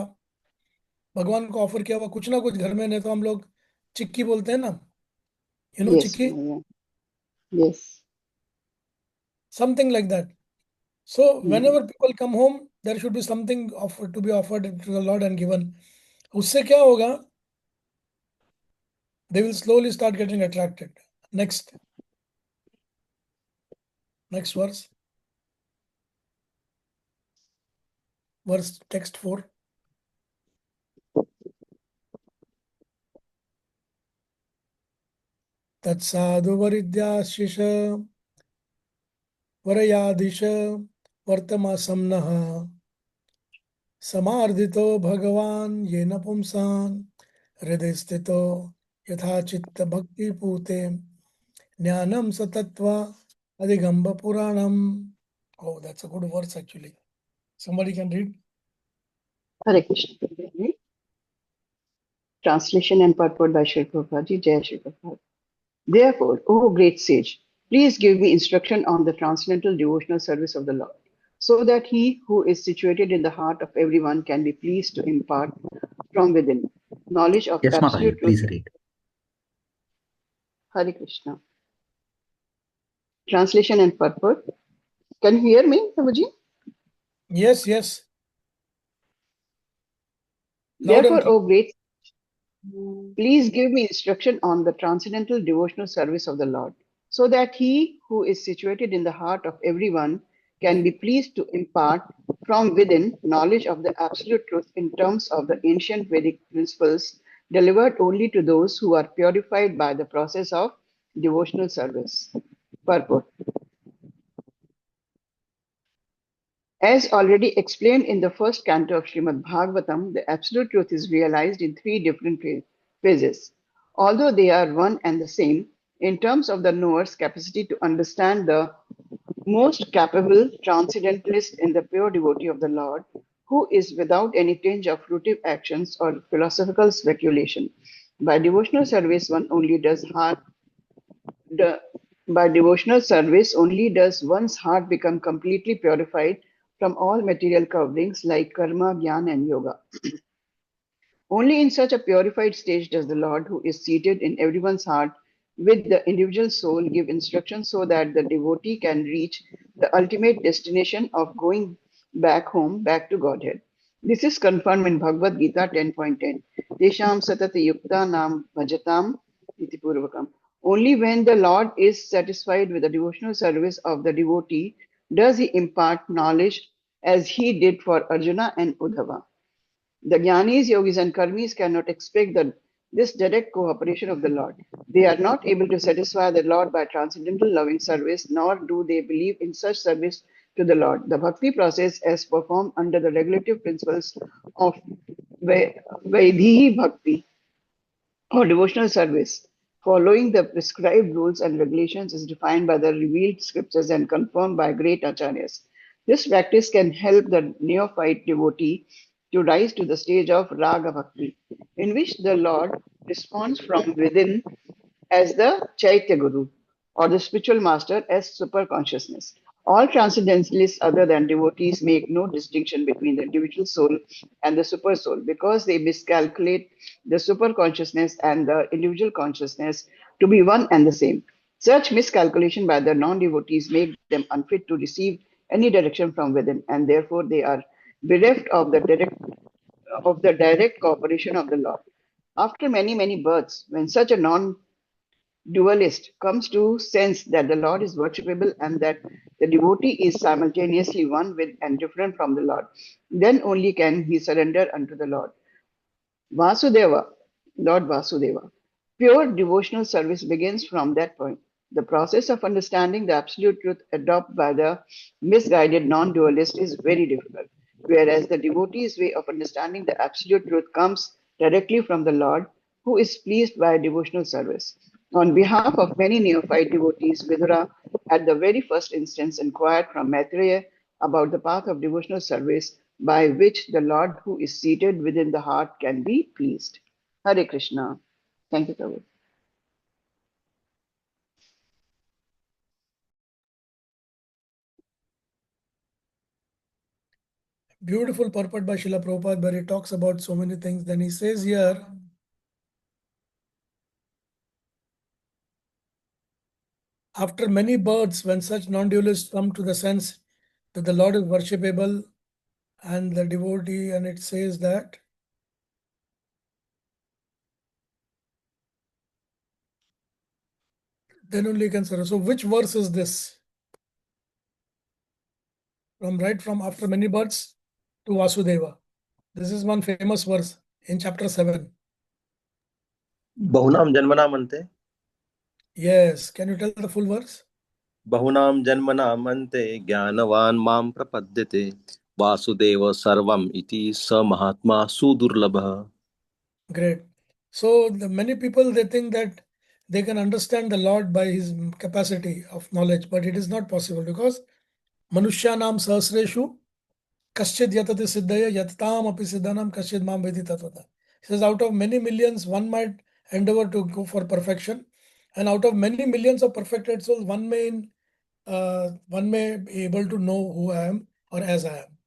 भगवान को ऑफर किया हुआ कुछ ना कुछ घर में, नहीं तो हम लोग चिक्की बोलते हैं ना, Yes, chikki, Maharaj. Yes. Something like that. So Hmm. whenever people come home, there should be something offered to be offered to the Lord and given. उससे क्या होगा? They will slowly start getting attracted. Next, next verse text 4. तत्साधु वरिद्याशिष वरयादिश वर्तमासम्नः समार्धितो भगवान येन पुंसान् हृदय स्थितो यथा चित्त भक्ति पूते ज्ञानम सतत्वा अधिगम्ब पुराणम. Oh, that's a good verse actually. Somebody can read. Hare Krishna. Translation and purport by Sri Prabhupada Ji. Jai Sri Prabhupada. Therefore, O great sage, please give me instruction on the transcendental devotional service of the Lord, so that he who is situated in the heart of everyone can be pleased to impart from within knowledge of Yes, absolute Mataji, truth. please read. Hare Krishna. Translation and purport. Can you hear me, Prabhuji? Yes, yes. Loud and Therefore, clear. O great, please give me instruction on the transcendental devotional service of the Lord, so that he who is situated in the heart of everyone can be pleased to impart from within knowledge of the absolute truth in terms of the ancient Vedic principles delivered only to those who are purified by the process of devotional service. Purport. As already explained in the first canto of Srimad Bhagavatam, the absolute truth is realized in three different phases. Although they are one and the same, in terms of the knower's capacity to understand, the most capable transcendentalist in the pure devotee of the Lord, who is without any tinge of fruitive actions or philosophical speculation. By devotional service, one only does heart the, by devotional service, only does one's heart become completely purified from all material coverings like karma, jnana, and yoga. Only in such a purified stage does the Lord, who is seated in everyone's heart with the individual soul, give instructions so that the devotee can reach the ultimate destination of going back home, back to Godhead. This is confirmed in Bhagavad Gita 10.10. Tesham satata yukta nam bhajatam iti purvakam. Only when the Lord is satisfied with the devotional service of the devotee does he impart knowledge as he did for Arjuna and Uddhava. The jnanis, yogis, and karmis cannot expect this direct cooperation of the Lord. They are not able to satisfy the Lord by transcendental loving service, nor do they believe in such service to the Lord. The bhakti process, as performed under the regulative principles of Vaidhi Bhakti, or devotional service, following the prescribed rules and regulations, is defined by the revealed scriptures and confirmed by great acharyas. This practice can help the neophyte devotee to rise to the stage of Raga Bhakti, in which the Lord responds from within as the Chaitya Guru, or the spiritual master as super consciousness. All transcendentalists other than devotees make no distinction between the individual soul and the super soul because they miscalculate the super consciousness and the individual consciousness to be one and the same. Such miscalculation by the non-devotees make them unfit to receive any direction from within, and therefore they are bereft of the direct cooperation of the Lord. After many births, when such a non dualist comes to sense that the Lord is worshipable and that the devotee is simultaneously one with and different from the Lord, then only can he surrender unto the Lord. Vasudeva, Lord Vasudeva. Pure devotional service begins from that point. The process of understanding the absolute truth adopted by the misguided non dualist is very difficult, whereas the devotee's way of understanding the absolute truth comes directly from the Lord, who is pleased by devotional service. On behalf of many neophyte devotees, Vidura, at the very first instance, inquired from Maitreya about the path of devotional service by which the Lord who is seated within the heart can be pleased. Hare Krishna. Thank you, Prabhu. Beautiful purport by Srila Prabhupada, where he talks about so many things. Then he says here, after many births, when such non-dualists come to the sense that the Lord is worshipable and the devotee, and it says that then only you can serve. So which verse is this? From after many births to Vasudeva. This is one famous verse in chapter 7. बहुनाम जन्मनाम अन्ते Yes, can you tell the full verse? बहुनाम जन्मनाम अन्ते ज्ञानवान माम प्रपद्यते वासुदेव सर्वम इति स महात्मा सुदुर्लभः. Great. So the many people, they think that they can understand the Lord by his capacity of knowledge, but it is not possible because Manushyanam Sahasreshu Kaschid Yatati Siddhaya Yatatam Api Siddhanam Kaschid Mam Vedi Tatvata. He says, out of many millions, one might endeavor to go for perfection, and out of many millions of perfected souls, one may be able to know who I am or as I am.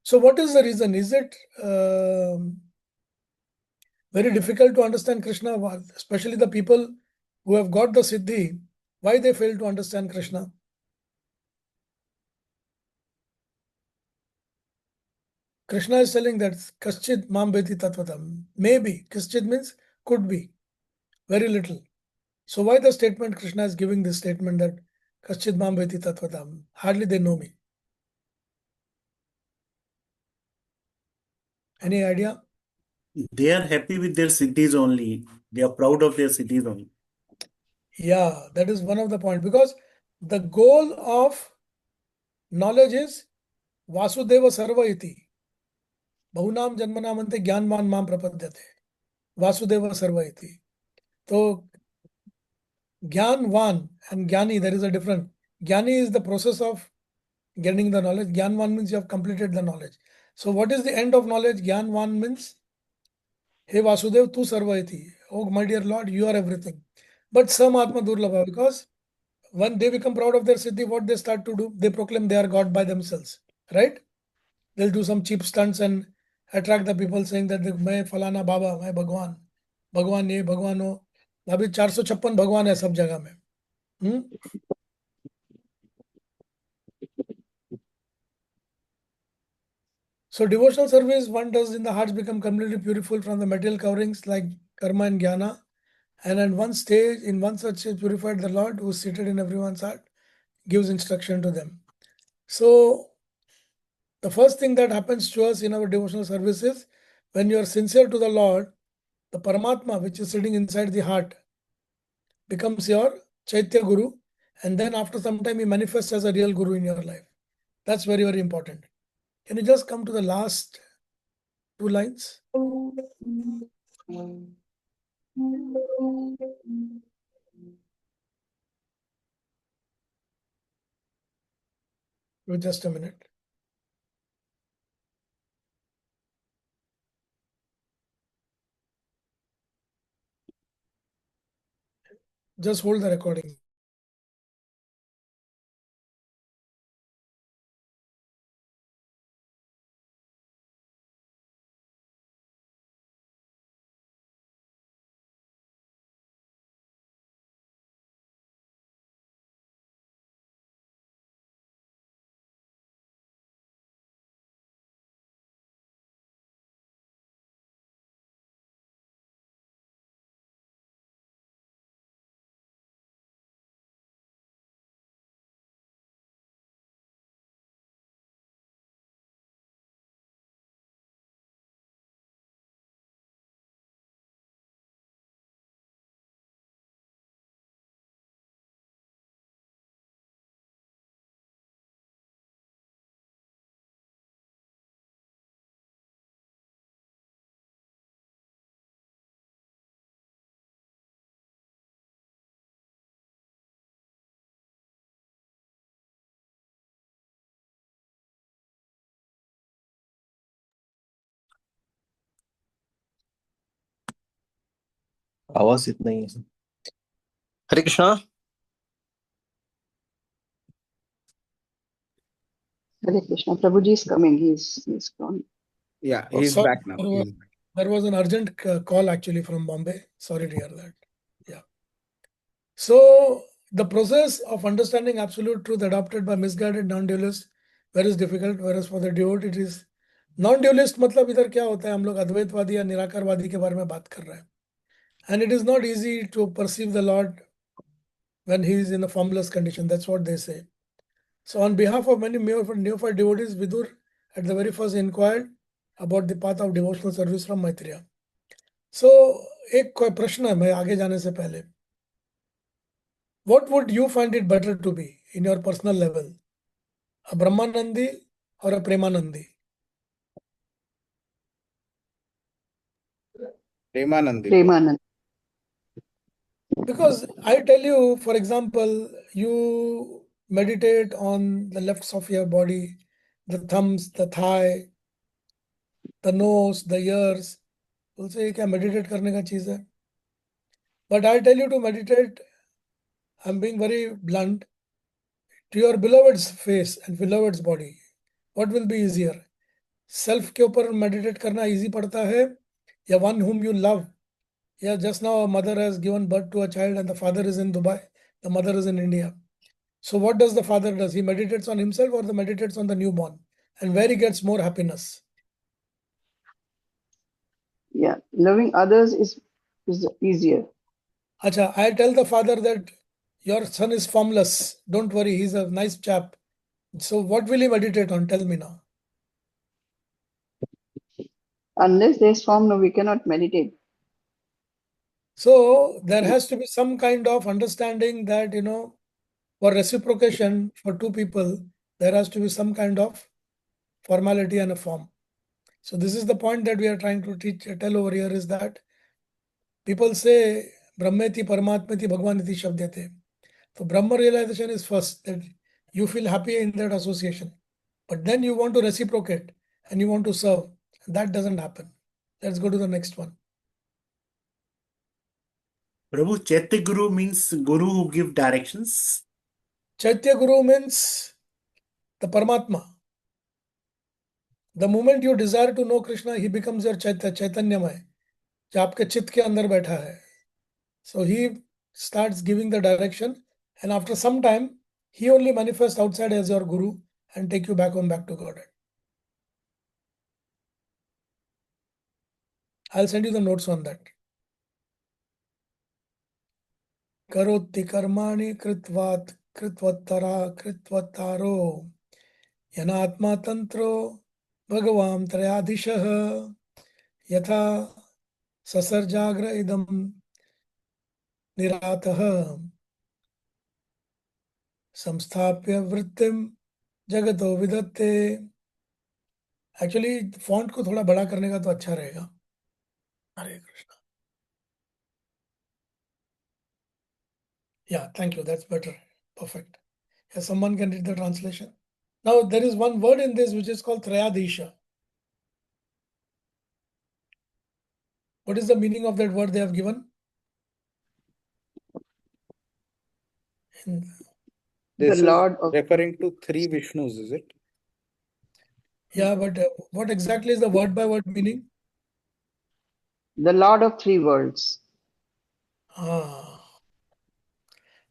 So, what is the reason? Is it very difficult to understand Krishna, especially the people who have got the Siddhi? Why they fail to understand Krishna? Krishna is telling that Kaschid Mam Veti Tatvatam. Maybe. Kaschid means could be. Very little. So why the statement Krishna is giving this statement that Kaschid Mam Veti Tatvatam? Hardly they know me. Any idea? They are happy with their cities only. They are proud of their cities only. Yeah, that is one of the points. Because the goal of knowledge is Vasudeva Sarva iti. Bahunam Janmanamante Gyanman Mam Prapadyate. Vasudeva Sarva iti. So Gyanvan and Gyani, there is a difference. Gyani is the process of getting the knowledge. Gyanvan means you have completed the knowledge. So what is the end of knowledge? Gyanvan means, Hey Vasudev, tu sarvaiti. Oh my dear Lord, you are everything. But some Atma Durlabha, because when they become proud of their siddhi, what they start to do? They proclaim they are God by themselves. Right? They'll do some cheap stunts and attract the people saying that मैं फलाना बाबा मैं भगवान भगवान ये भगवान हो अभी 456 भगवान है सब जगह में So devotional service one does in the hearts become completely purified from the material coverings like karma and jnana. And at one stage, in one such stage, purified, the Lord who is seated in everyone's heart gives instruction to them. So the first thing that happens to us in our devotional service is when you are sincere to the Lord, the Paramatma, which is sitting inside the heart, becomes your Chaitya Guru. And then after some time, he manifests as a real Guru in your life. That's very, very important. Can you just come to the last two lines? Wait just a minute. Just hold the recording. आवाज येत नाही. हरे Krishna. Hare Krishna. Prabhuji is coming. He's gone. Yeah, Oh, he's sorry, back now. there was an urgent call actually from Bombay. Sorry to hear that. Yeah. So the process of understanding absolute truth adopted by misguided non-dualists very difficult, whereas for the devotee it is non-dualist. मतलब इधर क्या होता है, हम लोग अद्वैतवादी या निराकारवादी के बारे में बात कर रहे हैं. And it is not easy to perceive the Lord when he is in a formless condition. That's what they say. So on behalf of many neophyte devotees, Vidur at the very first inquired about the path of devotional service from Maitreya. So एक कोई प्रश्न है मैं आगे जाने से पहले. What would you find it better to be in your personal level? A Brahmanandi or a Premanandi? Premanandi. Premanand. Because I tell you, for example, you meditate on the lefts of your body, the thumbs, the thigh, the nose, the ears. बोलते ये क्या meditate करने का चीज है? But I tell you to meditate, I'm being very blunt, to your beloved's face and beloved's body. What will be easier? Self के ऊपर meditate करना easy पड़ता है या one whom you love? Yeah, just now a mother has given birth to a child and the father is in Dubai, the mother is in India. So what does the father does? He meditates on himself or he meditates on the newborn? And where he gets more happiness? Yeah, loving others is easier. Acha, I tell the father that your son is formless. Don't worry, he's a nice chap. So what will he meditate on? Tell me now. Unless there's form, no, we cannot meditate. So there has to be some kind of understanding that, for reciprocation for two people, there has to be some kind of formality and a form. So this is the point that we are trying to tell over here is that people say Brahmeti, Paramatmeti, Bhagwaniti Shabdete. So Brahma realization is first, that you feel happy in that association. But then you want to reciprocate and you want to serve. That doesn't happen. Let's go to the next one. Prabhu, Chaitya Guru means Guru who give directions. Chaitya Guru means the Paramatma. The moment you desire to know Krishna, he becomes your Chaitanyamay, जो आपके चित्त के अंदर बैठा है. So he starts giving the direction, and after some time, he only manifests outside as your guru and take you back home, back to Godhead. I'll send you the notes on that. Karoti karmani kritvat kritvattara kritvattaro yanatma tantro bhagavam trayadishah yatha sasarjagra idam niratah samsthapya vrittim jagato vidatte. Actually font को थोड़ा बड़ा करने का तो अच्छा रहेगा. हरे Krishna. Yeah, thank you. That's better. Perfect. Yeah, someone can read the translation. Now there is one word in this which is called Trayadisha. What is the meaning of that word they have given? This The Lord is of referring to three Vishnus, is it? Yeah, but what exactly is the word by word meaning? the Lord of three worlds.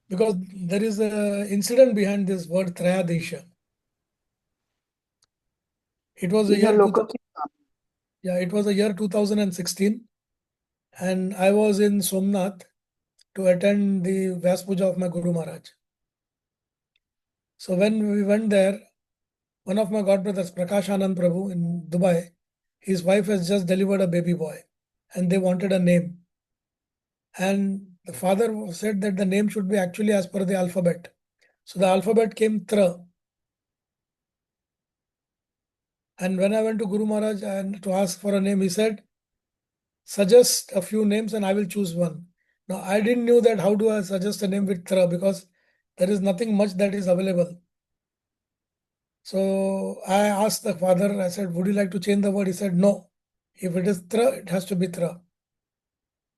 Because there is an incident behind this word Trayadisha. It was the year 2000, yeah, it was the year 2016, and I was in Somnath to attend the Vyas Puja of my Guru Maharaj. So when we went there, one of my godbrothers, Prakash Anand Prabhu in Dubai, his wife has just delivered a baby boy and they wanted a name. And the father said that the name should be actually as per the alphabet. So the alphabet came Tra. And when I went to Guru Maharaj and to ask for a name, he said, suggest a few names and I will choose one. Now I didn't know that how do I suggest a name with Tra, because there is nothing much that is available. So I asked the father, I said, would you like to change the word? He said, no. If it is Tra, it has to be Tra.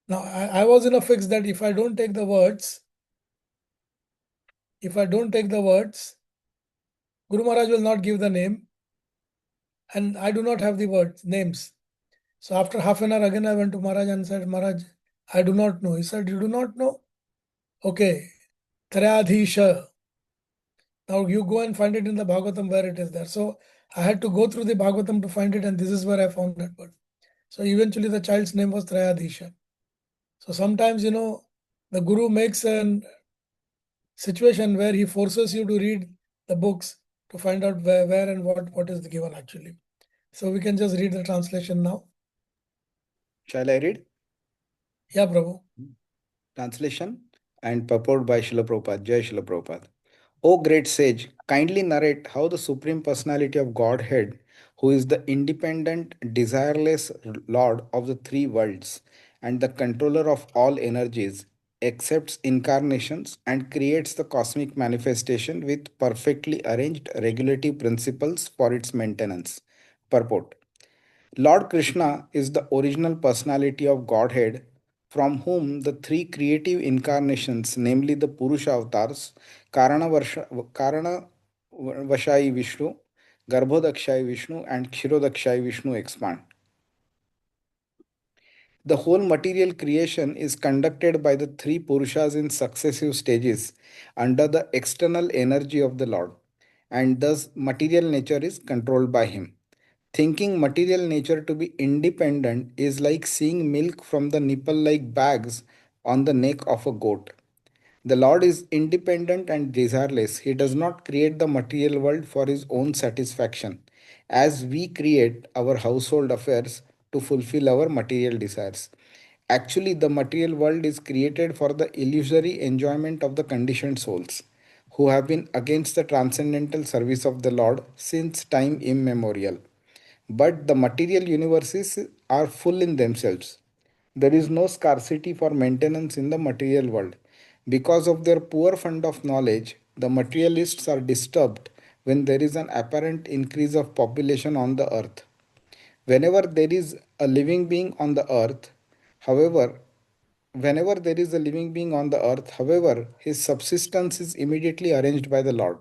Now, I was in a fix that if I don't take the words, Guru Maharaj will not give the name, and I do not have the words, names. So after half an hour, again I went to Maharaj and said, Maharaj, I do not know. He said, you do not know? Okay. Trayadhisha. Now you go and find it in the Bhagavatam where it is there. So I had to go through the Bhagavatam to find it, and this is where I found that word. So eventually the child's name was Trayadhisha. So sometimes, the Guru makes a situation where he forces you to read the books to find out where and what is given actually. So we can just read the translation now. Shall I read? Yeah, Prabhu. Translation and purport by Srila Prabhupada. Jai Srila Prabhupada. O great sage, kindly narrate how the Supreme Personality of Godhead, who is the independent, desireless Lord of the three worlds and the controller of all energies, accepts incarnations and creates the cosmic manifestation with perfectly arranged regulative principles for its maintenance. Purport. Lord Krishna is the original personality of Godhead from whom the three creative incarnations, namely the Purusha avatars, Karana Vashai Vishnu, Garbhodakshai Vishnu, and Kshirodakshai Vishnu expand. The whole material creation is conducted by the three Purushas in successive stages under the external energy of the Lord, and thus material nature is controlled by Him. Thinking material nature to be independent is like seeing milk from the nipple like bags on the neck of a goat. The Lord is independent and desireless. He does not create the material world for his own satisfaction, as we create our household affairs to fulfill our material desires. Actually, the material world is created for the illusory enjoyment of the conditioned souls, who have been against the transcendental service of the Lord since time immemorial. But the material universes are full in themselves. There is no scarcity for maintenance in the material world. Because of their poor fund of knowledge, the materialists are disturbed when there is an apparent increase of population on the earth. Whenever there is a living being on the earth, however, Whenever there is a living being on the earth, however, his subsistence is immediately arranged by the Lord.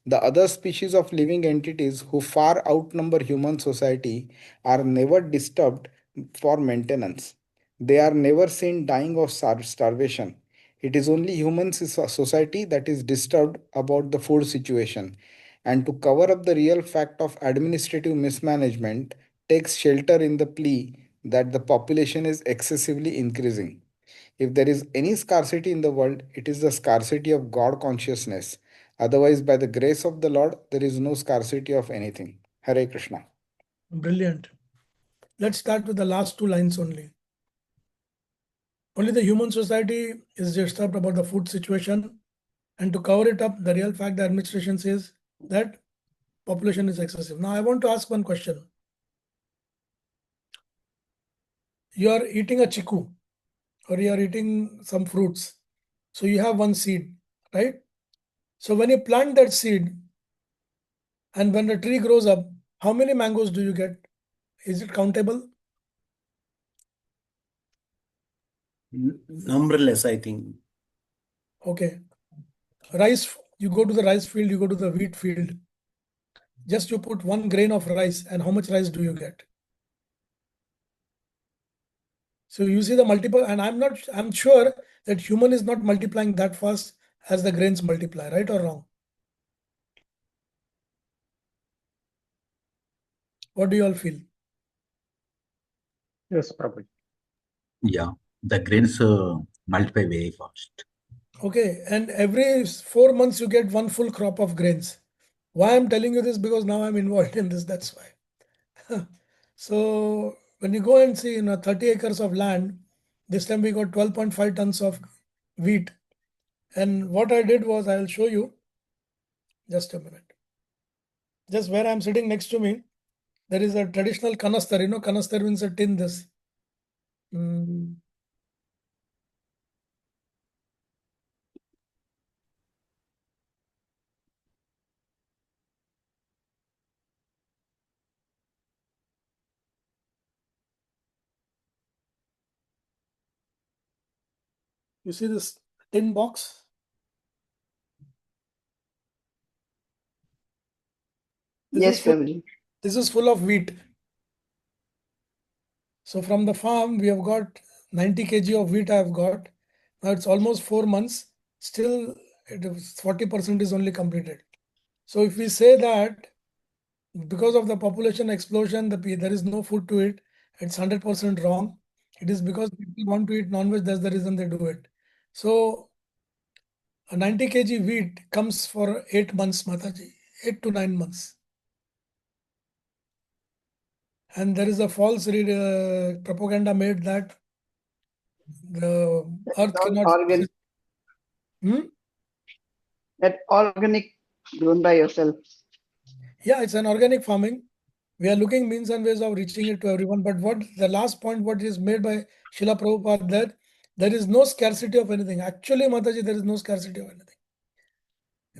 The other species of living entities who far outnumber human society are never disturbed for maintenance. They are never seen dying of starvation. It is only human society that is disturbed about the food situation, and to cover up the real fact of administrative mismanagement, takes shelter in the plea that the population is excessively increasing. If there is any scarcity in the world, it is the scarcity of God consciousness. Otherwise, by the grace of the Lord, there is no scarcity of anything. Hare Krishna. Brilliant. Let's start with the last two lines only. Only the human society is disturbed about the food situation, and to cover it up, the real fact the administration says that population is excessive. Now, I want to ask one question. You are eating a chiku or you are eating some fruits. So you have one seed, right? So when you plant that seed and when the tree grows up, how many mangoes do you get? Is it countable? Numberless, I think. Okay. Rice, you go to the rice field, you go to the wheat field. Just you put one grain of rice, and how much rice do you get? So you see the multiple, and I'm sure that human is not multiplying that fast as the grains multiply, right or wrong? What do you all feel? Yes, Prabhu. Yeah, the grains multiply very fast. Okay, and every 4 months you get one full crop of grains. Why I'm telling you this? Because now I'm involved in this, that's why. So when you go and see 30 acres of land, this time we got 12.5 tons of wheat. And what I did was, I'll show you, just a minute. Just where I'm sitting next to me, there is a traditional kanastar. Kanastar means a tin this. Mm, You see this tin box? Yes, Prabhuji. This is full of wheat. So from the farm, we have got 90 kg of wheat I have got. Now it's almost 4 months. Still, 40% is only completed. So if we say that because of the population explosion, there is no food to eat, it's 100% wrong. It is because people want to eat non-veg, that's the reason they do it. So a 90 kg wheat comes for 8 months, Mataji, 8 to 9 months. And there is a false propaganda made that the earth All cannot. organic, that organic grown by yourself. Yeah, it's an organic farming. We are looking means and ways of reaching it to everyone. But what the last point, what is made by Srila Prabhupada, that there is no scarcity of anything. Actually, Mataji, there is no scarcity of anything.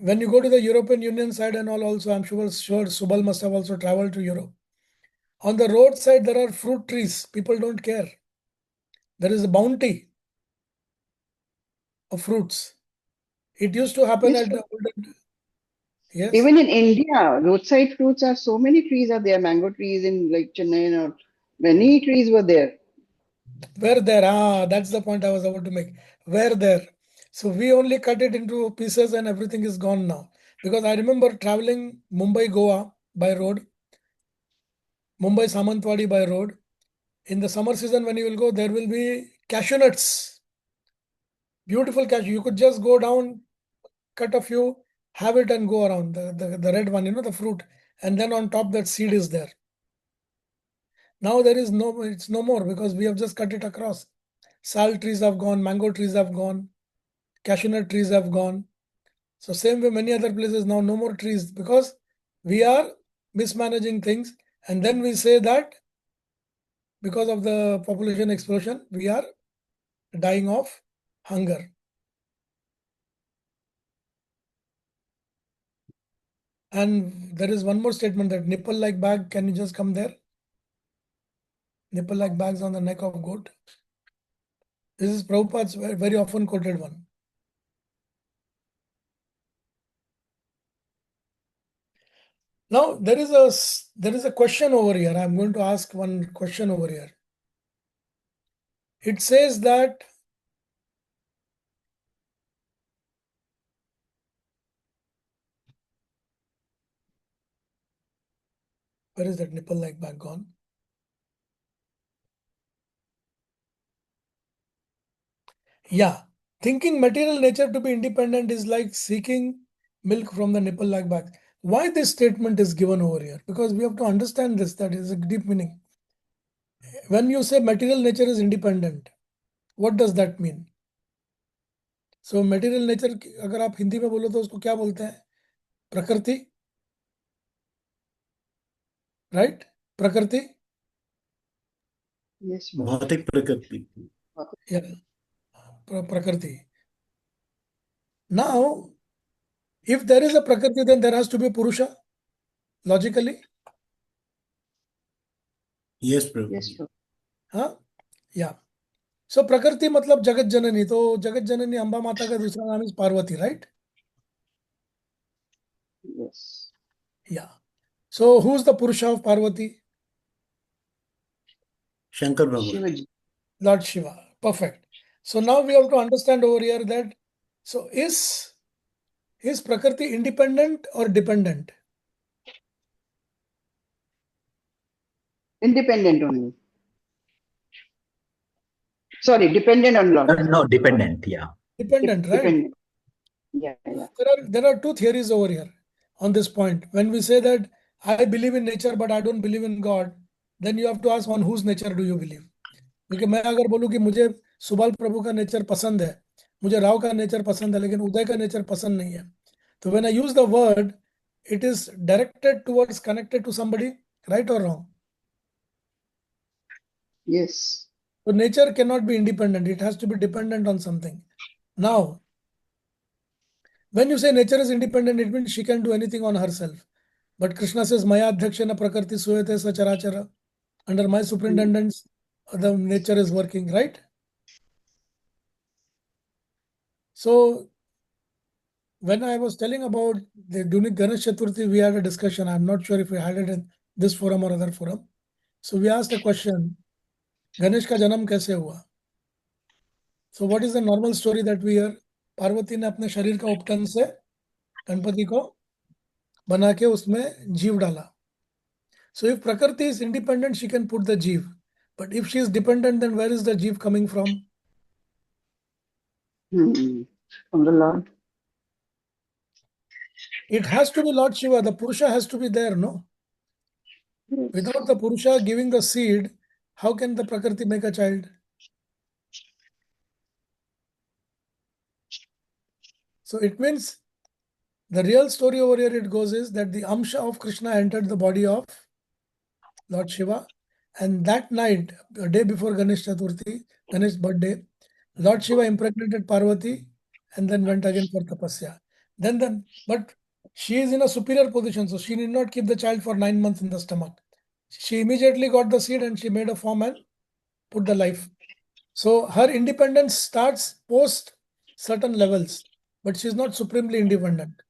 When you go to the European Union side and all, also, I'm sure Subal must have also traveled to Europe. On the roadside, there are fruit trees. People don't care. There is a bounty of fruits. It used to happen Yes, at the olden. Yes. even in India, roadside fruits are so many trees are there. Mango trees in like Chennai or many trees were there. Where there? That's the point I was about to make. Where there? So we only cut it into pieces and everything is gone now. Because I remember traveling Mumbai, Goa by road, Mumbai Samantwadi by road. In the summer season, when you will go, there will be cashew nuts. Beautiful cashew. You could just go down, cut a few, have it and go around. The red one, the fruit. And then on top that seed is there. Now it's no more because we have just cut it across. Sal trees have gone, mango trees have gone, cashew nut trees have gone. So same way many other places now no more trees because we are mismanaging things, and then we say that because of the population explosion we are dying of hunger. And there is one more statement that nipple like bag, can you just come there? Nipple like bags on the neck of goat. This is Prabhupada's very often quoted one. Now there is a question over here. I'm going to ask one question over here. It says that where is that nipple like bag gone? Yeah, thinking material nature to be independent is like seeking milk from the nipple like bag. Why this statement is given over here? Because we have to understand this, that is a deep meaning. When you say material nature is independent, what does that mean? So material nature अगर आप हिंदी में बोलो तो उसको क्या बोलते हैं? प्रकृति, right? प्रकृति. Yes, भौतिक प्रकृति. Yeah, prakriti. Now, if there is a prakriti, then there has to be a purusha, logically. Yes, Prabhu. yes, sir. हाँ, yeah. So prakriti मतलब जगत जननी, तो जगत जननी अंबा माता का दूसरा नाम is Parvati, right? Yes. Yeah. So who's the purusha of Parvati? Shankar Bhagavan. Shivaji. Lord Shiva. Perfect. So now we have to understand over here that so is Prakriti independent or dependent? Independent only. Sorry, dependent on Lord. No, dependent. Yeah. Dependent, right? Dependent. Yeah, yeah. There are two theories over here on this point. When we say that I believe in nature but I don't believe in God, then you have to ask on whose nature do you believe? क्योंकि मैं अगर बोलूं कि मुझे सुबाल प्रभु का nature पसंद है, मुझे राव का नेचर पसंद है, लेकिन उदय का नेचर पसंद नहीं है, तो when I use the word, it is directed towards connected to somebody, right or wrong? Yes. So nature cannot be independent, it has to be dependent on something. Now, when you say nature is independent, it means she can do anything on herself. But Krishna says, Maya Adhyakshana Prakriti Suyate Sacharachara. Under my superintendence, the nature is working, right? So when I was telling about the during Ganesh Chaturthi, we had a discussion. I'm not sure if we had it in this forum or other forum. So we asked a question, Ganesh का जन्म कैसे हुआ? So what is the normal story that we hear? Parvati ने अपने शरीर का उपटन से गणपति को बना के उसमें जीव डाला. So if Prakriti is independent, she can put the jeev. But if she is dependent, then where is the jeev coming from? From the Lord. It has to be Lord Shiva. The Purusha has to be there, no? Yes. Without the Purusha giving the seed, how can the Prakriti make a child? So it means the real story over here it goes is that the Amsha of Krishna entered the body of Lord Shiva, and that night, a day before Ganesh Chaturthi, Ganesh birthday, Lord Shiva impregnated Parvati and then went again for tapasya. But she is in a superior position, so she need not keep the child for 9 months in the stomach. She immediately got the seed and she made a form and put the life. So her independence starts post certain levels, but she is not supremely independent.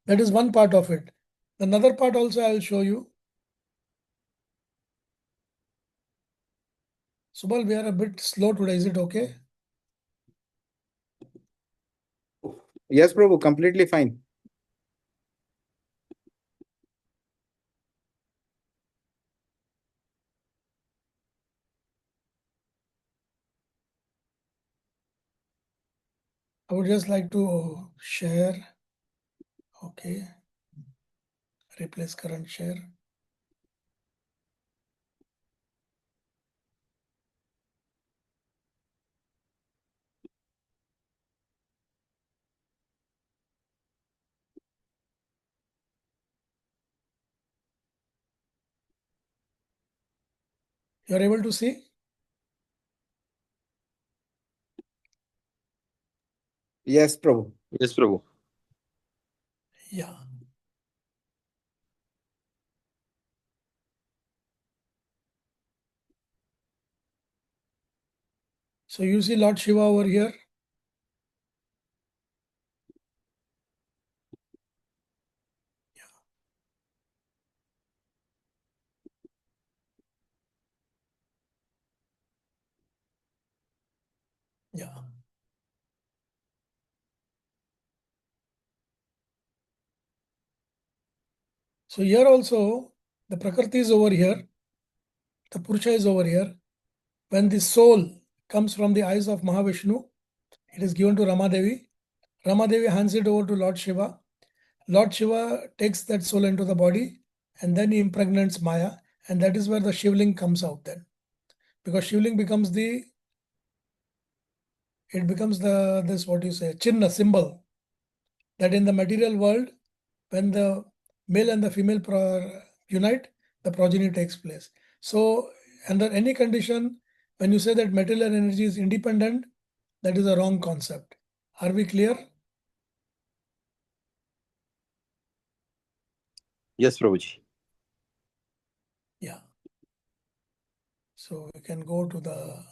That is one part of it. Another part also I will show you. Subal, we are a bit slow today. Is it okay? Yes, Prabhu, completely fine. I would just like to share. Okay. Replace current share. You are able to see? Yes, Prabhu. Yes, Prabhu. Yeah. So you see Lord Shiva over here. Yeah. So here also the Prakriti is over here. The Purusha is over here. When the soul comes from the eyes of Mahavishnu, it is given to Ramadevi. Ramadevi hands it over to Lord Shiva. Lord Shiva takes that soul into the body and then he impregnates Maya, and that is where the Shivling comes out then. Because Shivling becomes this what you say, Chinna, symbol, that in the material world, when the male and the female unite, the progeny takes place. So under any condition, when you say that material energy is independent, that is a wrong concept. Are we clear? Yes, Prabhuji. Yeah. So we can go to the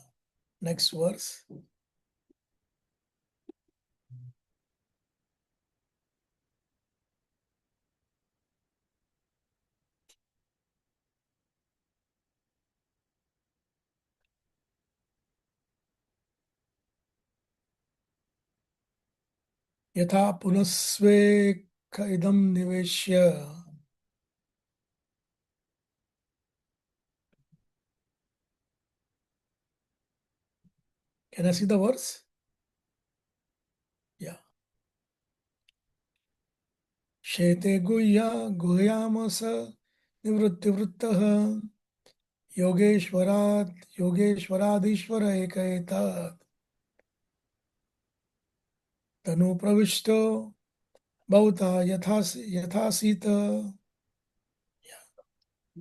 next verse. यथा पुनस्वेक इदं निवेश्य. Can I see the verse? Yeah. शेते गुह्या गुह्यामस निवृत्तिवृत्तः योगेश्वराधीश्वर एकैतात् तनु प्रविष्टो भवता यथासीत.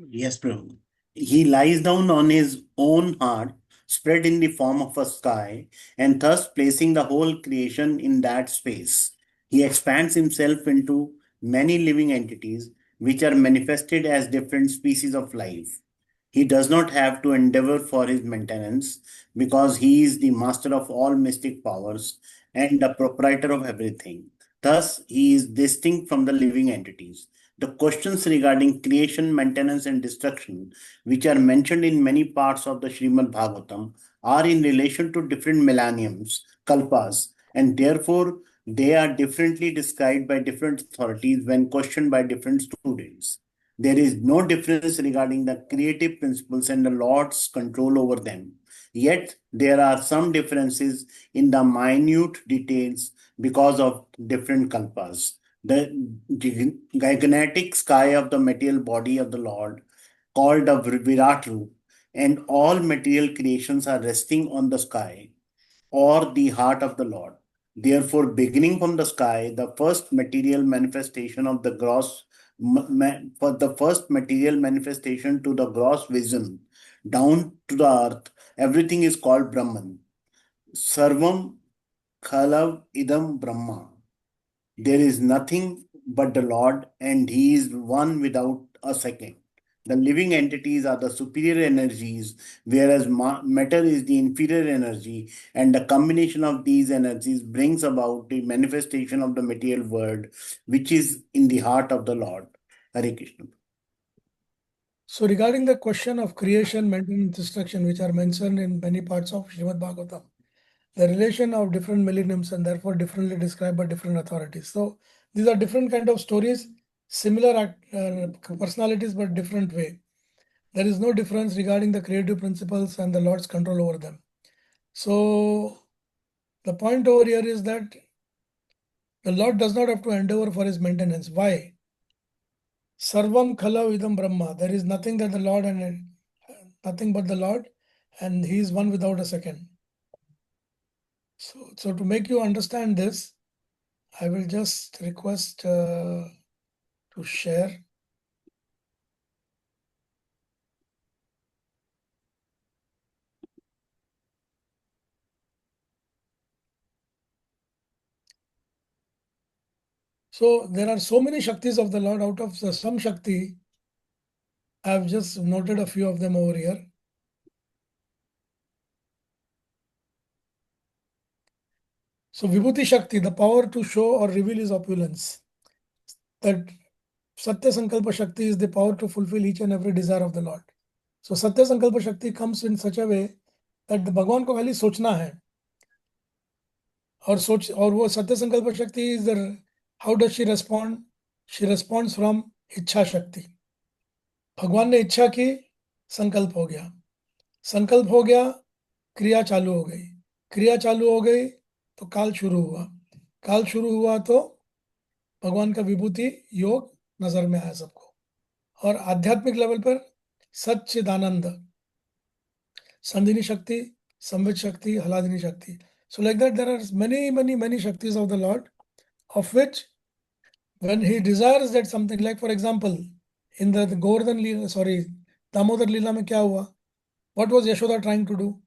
Yes, Prabhu. He lies down on his own heart, spread in the form of a sky, and thus placing the whole creation in that space. He expands himself into many living entities, which are manifested as different species of life. He does not have to endeavor for his maintenance because he is the master of all mystic powers and the proprietor of everything. Thus, he is distinct from the living entities. The questions regarding creation, maintenance, and destruction, which are mentioned in many parts of the Srimad Bhagavatam, are in relation to different millenniums, kalpas, and therefore they are differently described by different authorities when questioned by different students. There is no difference regarding the creative principles and the Lord's control over them. Yet, there are some differences in the minute details because of different kalpas. The gigantic sky of the material body of the Lord, called the Virat Roop, and all material creations are resting on the sky or the heart of the Lord. Therefore, beginning from the sky, the first material manifestation of the for the first material manifestation to the gross vision down to the earth, everything is called Brahman. Sarvam Khalav Idam Brahma. There is nothing but the Lord, and He is one without a second. The living entities are the superior energies, whereas matter is the inferior energy, and the combination of these energies brings about the manifestation of the material world, which is in the heart of the Lord. Hare Krishna. So regarding the question of creation, maintenance, destruction, which are mentioned in many parts of Srimad Bhagavatam, the relation of different millenniums and therefore differently described by different authorities. So these are different kind of stories, similar personalities, but different way. There is no difference regarding the creative principles and the Lord's control over them. So the point over here is that the Lord does not have to endeavor for his maintenance. Why? Sarvam khala vidam Brahma. There is nothing that the Lord and nothing but the Lord, and he is one without a second. So to make you understand this, I will just request to share. So there are so many Shaktis of the Lord. Out of some Shakti, I have just noted a few of them over here. So Vibhuti Shakti, the power to show or reveal his opulence. That Satya Sankalpa Shakti is the power to fulfill each and every desire of the Lord. So Satya Sankalpa Shakti comes in such a way that the भगवान को खाली सोचना है और वो सत्य संकल्प शक्ति is the how does she respond? She responds from इच्छा शक्ति. भगवान ने इच्छा की, संकल्प हो गया, संकल्प हो गया, क्रिया चालू हो गई, क्रिया चालू हो गई तो काल शुरू हुआ, काल शुरू हुआ तो भगवान का विभूति योग नजर में आया सबको. और आध्यात्मिक लेवल पर सच्चिदानंद, संधिनी शक्ति, संवित शक्ति, हलादिनी शक्ति. So like that there are many Shaktis of the Lord, of which when he desires that something, like for example in the Govardhan Leela, sorry, Damodar Leela में क्या हुआ? What was Yashoda trying to do?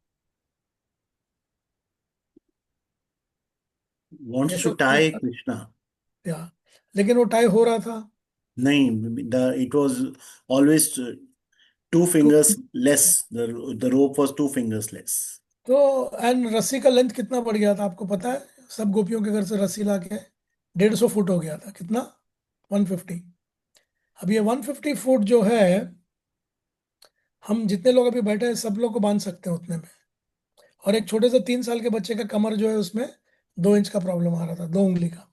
Wants to tie Krishna. Yeah, लेकिन वो tie हो रहा था नहीं, it was always two fingers less. The rope was 2 fingers less. तो एंड रस्सी का लेंथ कितना बढ़ गया था आपको पता है? सब गोपियों के घर से रस्सी ला के 150 फुट हो गया था. कितना? 150. अब ये 150 फुट जो है, हम जितने लोग अभी बैठे हैं सब लोग को बांध सकते हैं उतने में. और एक छोटे से 3 साल के बच्चे का कमर जो है उसमें 2 इंच का प्रॉब्लम आ रहा था, 2 उंगली का.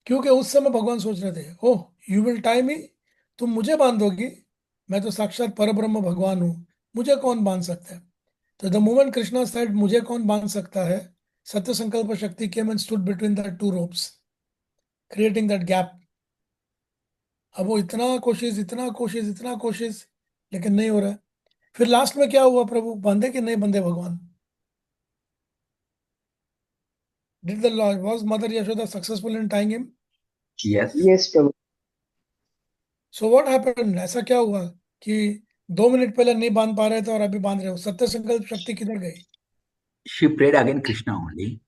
क्योंकि उस समय भगवान सोच रहे थे, ओह यू विल टाई मी, तुम मुझे बांधोगी, मैं तो साक्षात परब्रह्म भगवान हूं, मुझे कौन बांध सकता है? तो द मोमेंट कृष्णा सेड मुझे कौन बांध सकता है, सत्य संकल्प शक्ति came and stood between the 2 ropes, creating that gap. अब वो इतना कोशिश लेकिन नहीं हो रहा है. फिर लास्ट में क्या हुआ? प्रभु बांधे कि नहीं बांधे भगवान? Did the Lord, was Mother Yashoda successful in tying him? Yes. Yes, Prabhu. So what happened? ऐसा क्या हुआ कि 2 मिनट पहले नहीं बांध पा रहे थे और अभी बांध रहे हो? सत्य संकल्प शक्ति किधर गई? She prayed again Krishna only.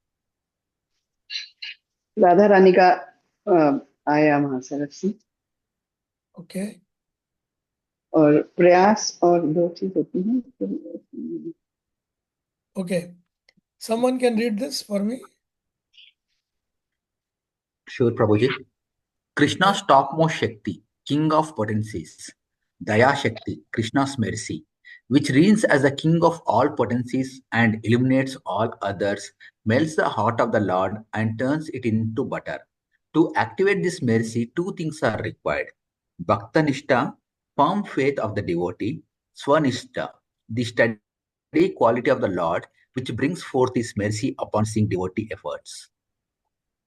Radha Rani का आया वहां से रस्सी. ओके. और प्रयास और 2 चीज होती हैं. Okay. Someone can read this for me? Sure, Prabhuji. Krishna's topmost Shakti, king of potencies, Daya Shakti, Krishna's mercy, which reigns as the king of all potencies and illuminates all others, melts the heart of the Lord and turns it into butter. To activate this mercy, two things are required: Bhakta Nishta, firm faith of the devotee; Swanishta, the steady quality of the Lord, which brings forth his mercy upon seeing devotee efforts.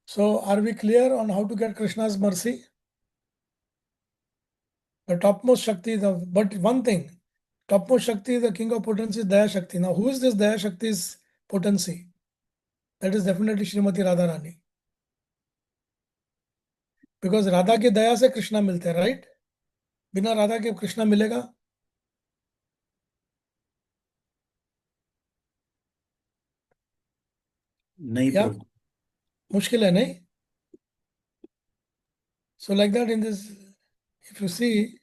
So are we clear on how to get Krishna's mercy? The topmost Shakti, but one thing, topmost Shakti, the king of potency is Daya Shakti. Now, who is this Daya Shakti's potency? That is definitely Srimati Radharani. Because Radha की दया से कृष्णा मिलते हैं, right? बिना राधा के कृष्णा मिलेगा? नहीं या प्रभु। मुश्किल है, नहीं? So like that, in this, if you see,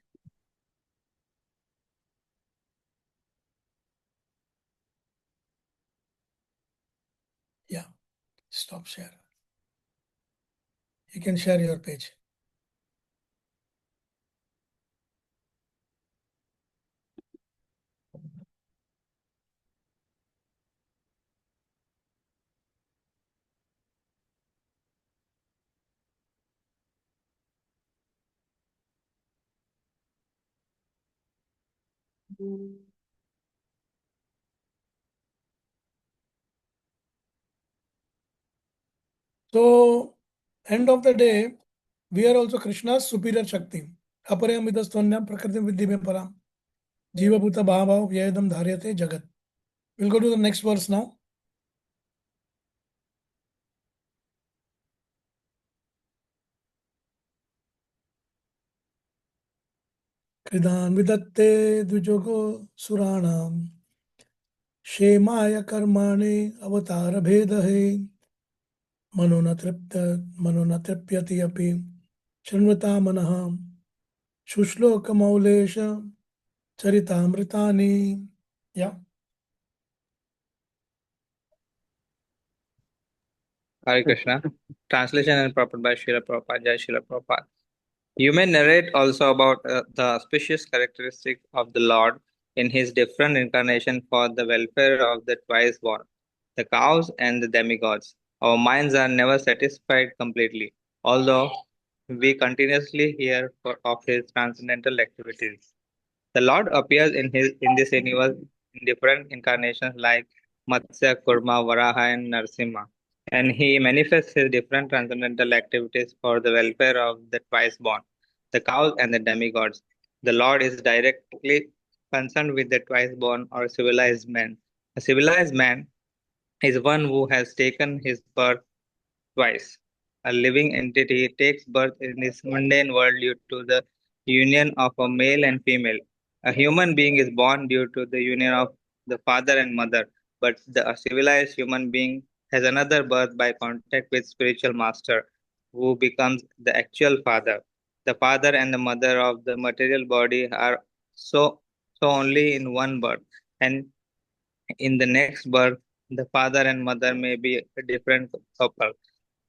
yeah, stop share. You can share your page. So, end of the day, we are also Krishna's superior Shakti. Aparayam vidastvanyam prakritim vidyame param. Jiva bhuta bhava vyayadam dharyate jagat. We'll go to the next verse now. Kridan vidatte dvijogo suranam. Shemaya karmane avatara bhedahe. Manona tripyati api. Shanvata manaha. Shushloka maulesha. Charitamritani. Yeah. Hare Krishna. Translation and purport by Srila Prabhupada. Jai Srila Prabhupada. You may narrate also about the auspicious characteristics of the Lord in his different incarnation for the welfare of the twice born, the cows and the demigods. Our minds are never satisfied completely, although we continuously hear of his transcendental activities. The Lord appears in this universe in different incarnations like Matsya, Kurma, Varaha, and Narsimha, and he manifests his different transcendental activities for the welfare of the twice born, the cows and the demigods. The Lord is directly concerned with the twice born or civilized man. A civilized man is one who has taken his birth twice. A living entity takes birth in this mundane world due to the union of a male and female. A human being is born due to the union of the father and mother, but a civilized human being has another birth by contact with spiritual master, who becomes the actual father. The father and the mother of the material body are so only in one birth, and in the next birth, the father and mother may be a different couple.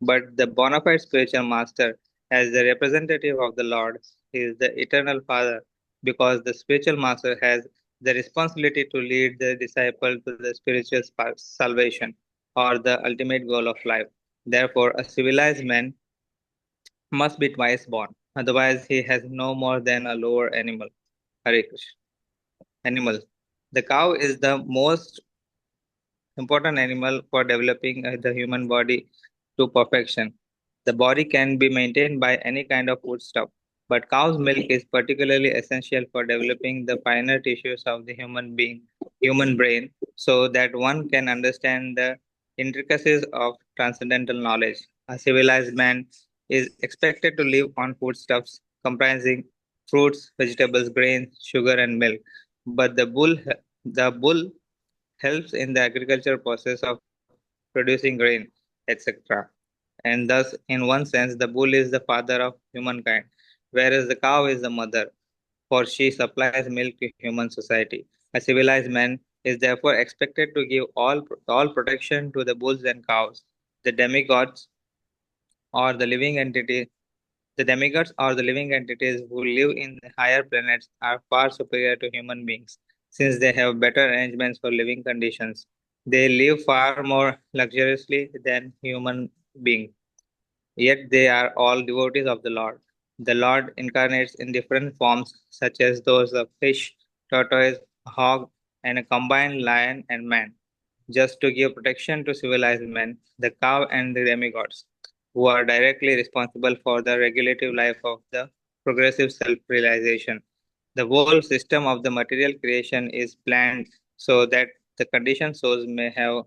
But the bona fide spiritual master, as the representative of the Lord, is the eternal Father, because the spiritual master has the responsibility to lead the disciple to the spiritual salvation or the ultimate goal of life. Therefore, a civilized man must be twice born, otherwise, he has no more than a lower animal. Hare Krishna. Animal. The cow is the most important animal for developing the human body to perfection. The body can be maintained by any kind of foodstuff, but cow's milk is particularly essential for developing the finer tissues of the human brain, so that one can understand the intricacies of transcendental knowledge. A civilized man is expected to live on foodstuffs comprising fruits, vegetables, grains, sugar, and milk. But the bull helps in the agricultural process of producing grain, etc. And thus, in one sense, the bull is the father of humankind, whereas the cow is the mother, for she supplies milk to human society. A civilized man is therefore expected to give all protection to the bulls and cows, the demigods, or the living entity, the demigods or the living entities who live in the higher planets are far superior to human beings, since they have better arrangements for living conditions. They live far more luxuriously than human beings. Yet they are all devotees of the Lord. The Lord incarnates in different forms, such as those of fish, tortoise, hog, and a combined lion and man, just to give protection to civilized men, the cow, and the demigods, who are directly responsible for the regulative life of the progressive self realization. The whole system of the material creation is planned so that the conditioned souls may have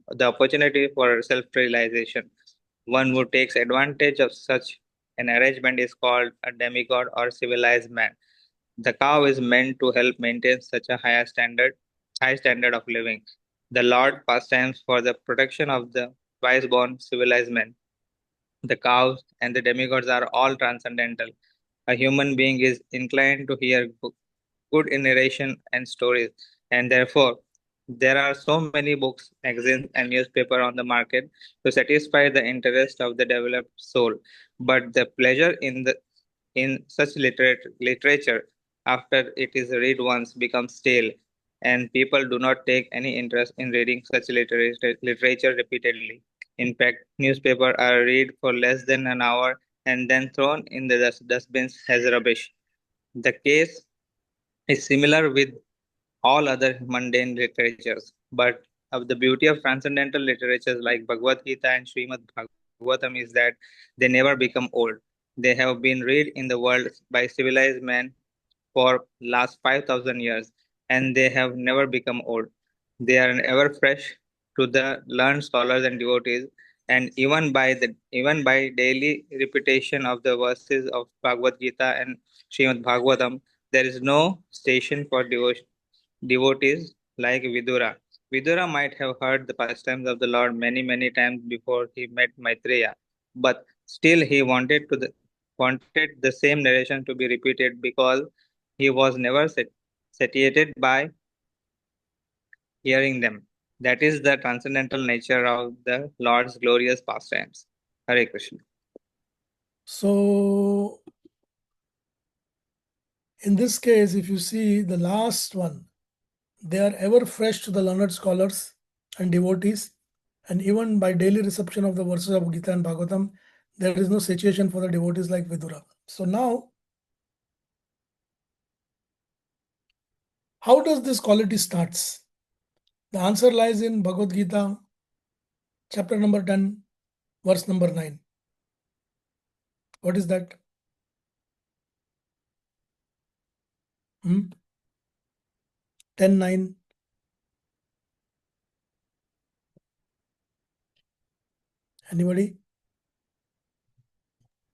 the opportunity for self realization. One who takes advantage of such an arrangement is called a demigod or civilized man. The cow is meant to help maintain such a high standard of living. The Lord pastimes for the protection of the wise-born civilized men. The cows and the demigods are all transcendental. A human being is inclined to hear good narration and stories, and therefore there are so many books, magazines, and newspaper on the market to satisfy the interest of the developed soul. But the pleasure in such literature, after it is read once, becomes stale, and people do not take any interest in reading such literature repeatedly. In fact, newspapers are read for less than an hour and then thrown in the dustbins as rubbish. The case is similar with all other mundane literatures, but of the beauty of transcendental literatures like Bhagavad Gita and Srimad Bhagavatam is that they never become old. They have been read in the world by civilized men for last 5,000 years, and they have never become old. They are ever fresh to the learned scholars and devotees, and even by daily repetition of the verses of Bhagavad Gita and Srimad Bhagavatam, there is no station for devotees like Vidura. Vidura might have heard the pastimes of the Lord many times before he met Maitreya, but still he wanted the same narration to be repeated because he was never satiated by hearing them. That is the transcendental nature of the Lord's glorious pastimes. Hare Krishna. So, in this case, if you see the last one, they are ever fresh to the learned scholars and devotees, and even by daily reception of the verses of Gita and Bhagavatam, there is no satiation for the devotees like Vidura. So now, how does this quality starts? The answer lies in Bhagavad Gita, chapter number 10, verse number 9. What is that? 10:9. Anybody?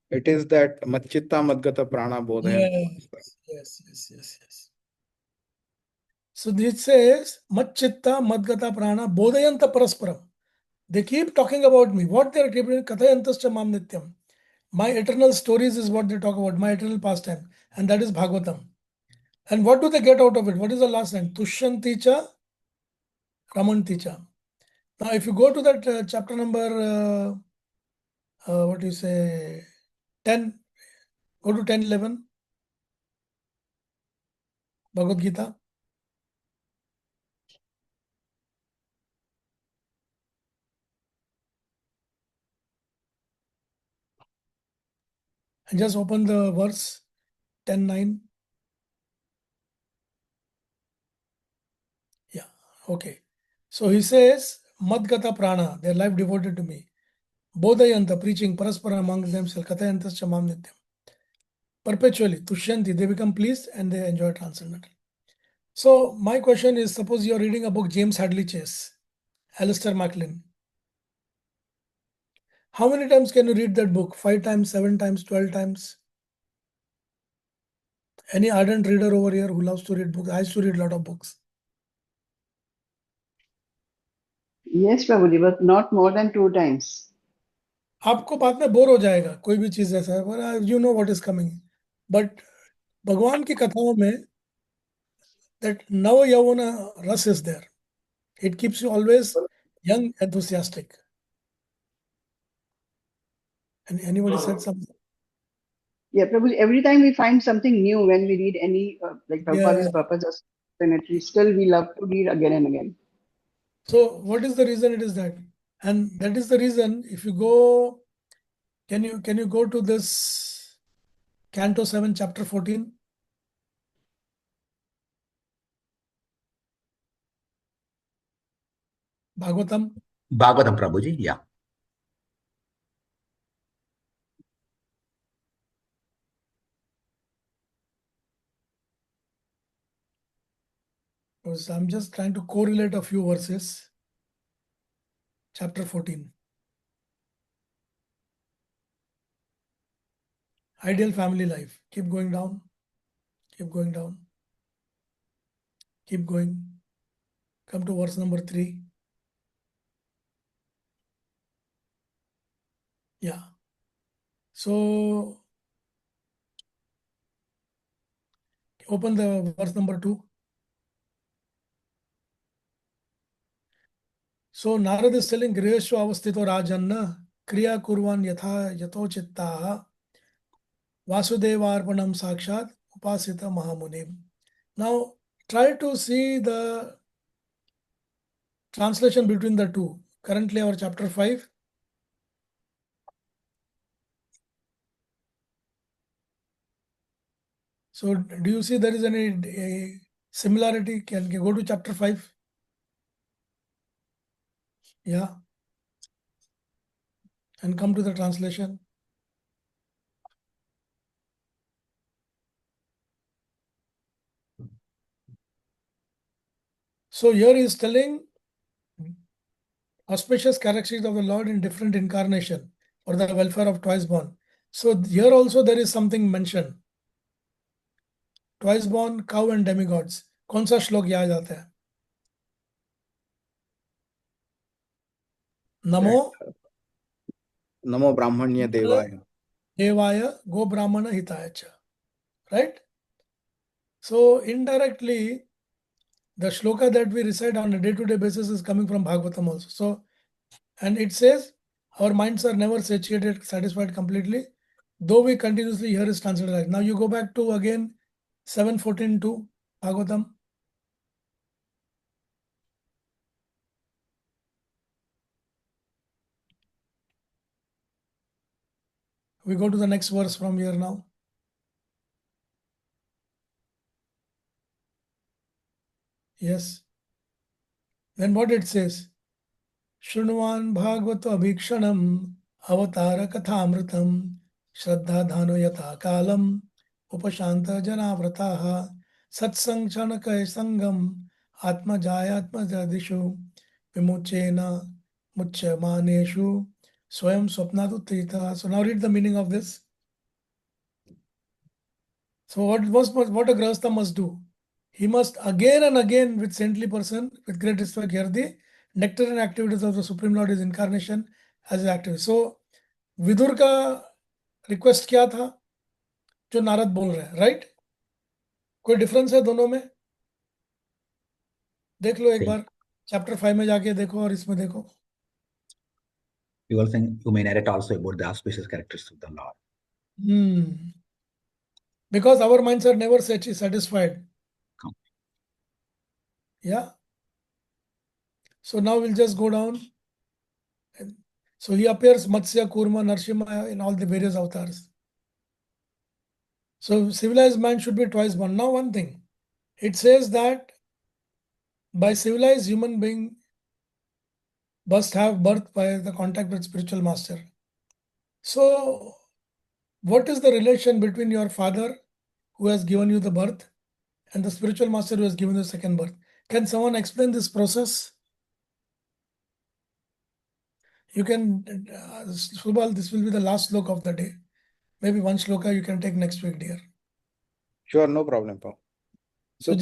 It is that Machchitta Madgata Prana Bodhayan. Yes. So this says, Machchitta Madgata Prana Bodhayanta Parasparam. They keep talking about me. What they are keeping, Kathayantascha Mam Nityam. My eternal stories is what they talk about, my eternal pastime. And that is Bhagavatam. And what do they get out of it? What is the last line? Tushyanti cha Ramanti cha. Now, if you go to that chapter number, what do you say, 10, go to 10:11, Bhagavad Gita. And just open the verse 10:9. Yeah, okay. So he says, Madgata Prana, their life devoted to me. Bodhayanta, preaching Paraspara among themselves, Kathayantascha Mam Nityam. Perpetually, Tushyanti, they become pleased and they enjoy transcendental. So my question is, suppose you're reading a book, James Hadley Chase, Alistair MacLean. How many times can you read that book? 5 times, 7 times, 12 times? Any ardent reader over here who loves to read books? I used to read a lot of books. Yes, Prabhuji, but not more than 2 times. आपको बाद में bore हो जाएगा कोई भी चीज ऐसा है, you know what is coming. But भगवान की कथाओं में that नव यौवन रस is there. It keeps you always young, enthusiastic. And anybody said something? Yeah, Prabhu, every time we find something new when we read any, like Prabhupada's Yeah. purpose or explanatory, still we love to read again and again. So what is the reason it is that? And that is the reason if you go, can you go to this Canto 7, chapter 14? Bhagavatam. Bhagavatam, Prabhuji, yeah. Because I'm just trying to correlate a few verses. Chapter 14. Ideal family life. Keep going down. Keep going down. Keep going. Come to verse number 3. Yeah. So open the verse number 2. So Narad is telling Griheshu avasthito rajanna kriya kurvan yatha yato chittaha Vasudevarpanam Sakshat Upasita Mahamunim. Now try to see the translation between the two. Currently our chapter 5. So do you see there is any similarity? Can you go to chapter 5? Yeah. And come to the translation. So here he is telling auspicious characteristics of the Lord in different incarnation for the welfare of twice born. So here also there is something mentioned. Twice born, cow and demigods. कौन सा श्लोक याद आता है? नमो Namo Brahmanya Devaya. Devaya Go Brahmana Hitaya cha. Right? So indirectly, the shloka that we recite on a day-to-day basis is coming from Bhagavatam also. So, and it says, our minds are never satiated, satisfied completely, though we continuously hear his translated. Now you go back to again 7:14 to Bhagavatam. We go to the next verse from here now. Yes. Then what it says? Shrunuvan Bhagavato Abhikshanam Avatara Kathamritam Shraddha Dhano Yatha Kalam Upashanta Janavrataha Satsang Chanakaya Sangam Atma Jayatma Jadishu Vimuchena Muchamaneshu Swayam Swapnadu Trita. So now read the meaning of this. So what a Grahastha must do? He must again and again with saintly person, with great respect, hear the nectar activities of the Supreme Lord, his incarnation as his activity. So Vidur का request क्या था जो नारद बोल रहे हैं, right? कोई difference है दोनों में? देख लो एक बार, चैप्टर 5 में जाके देखो और इसमें देखो. You were saying you may narrate also about the auspicious characteristics of the Lord. Because our minds are never satisfied. Yeah. So now we'll just go down. So he appears Matsya, Kurma, Narsimha in all the various avatars. So civilized man should be twice born. Now one thing, it says that by civilized human being must have birth by the contact with spiritual master. So what is the relation between your father who has given you the birth and the spiritual master who has given you the second birth? Can someone explain this process? You can, Subal, this will be the last sloka of the day. Maybe one sloka you can take next week, dear. Sure, no problem, Paul. So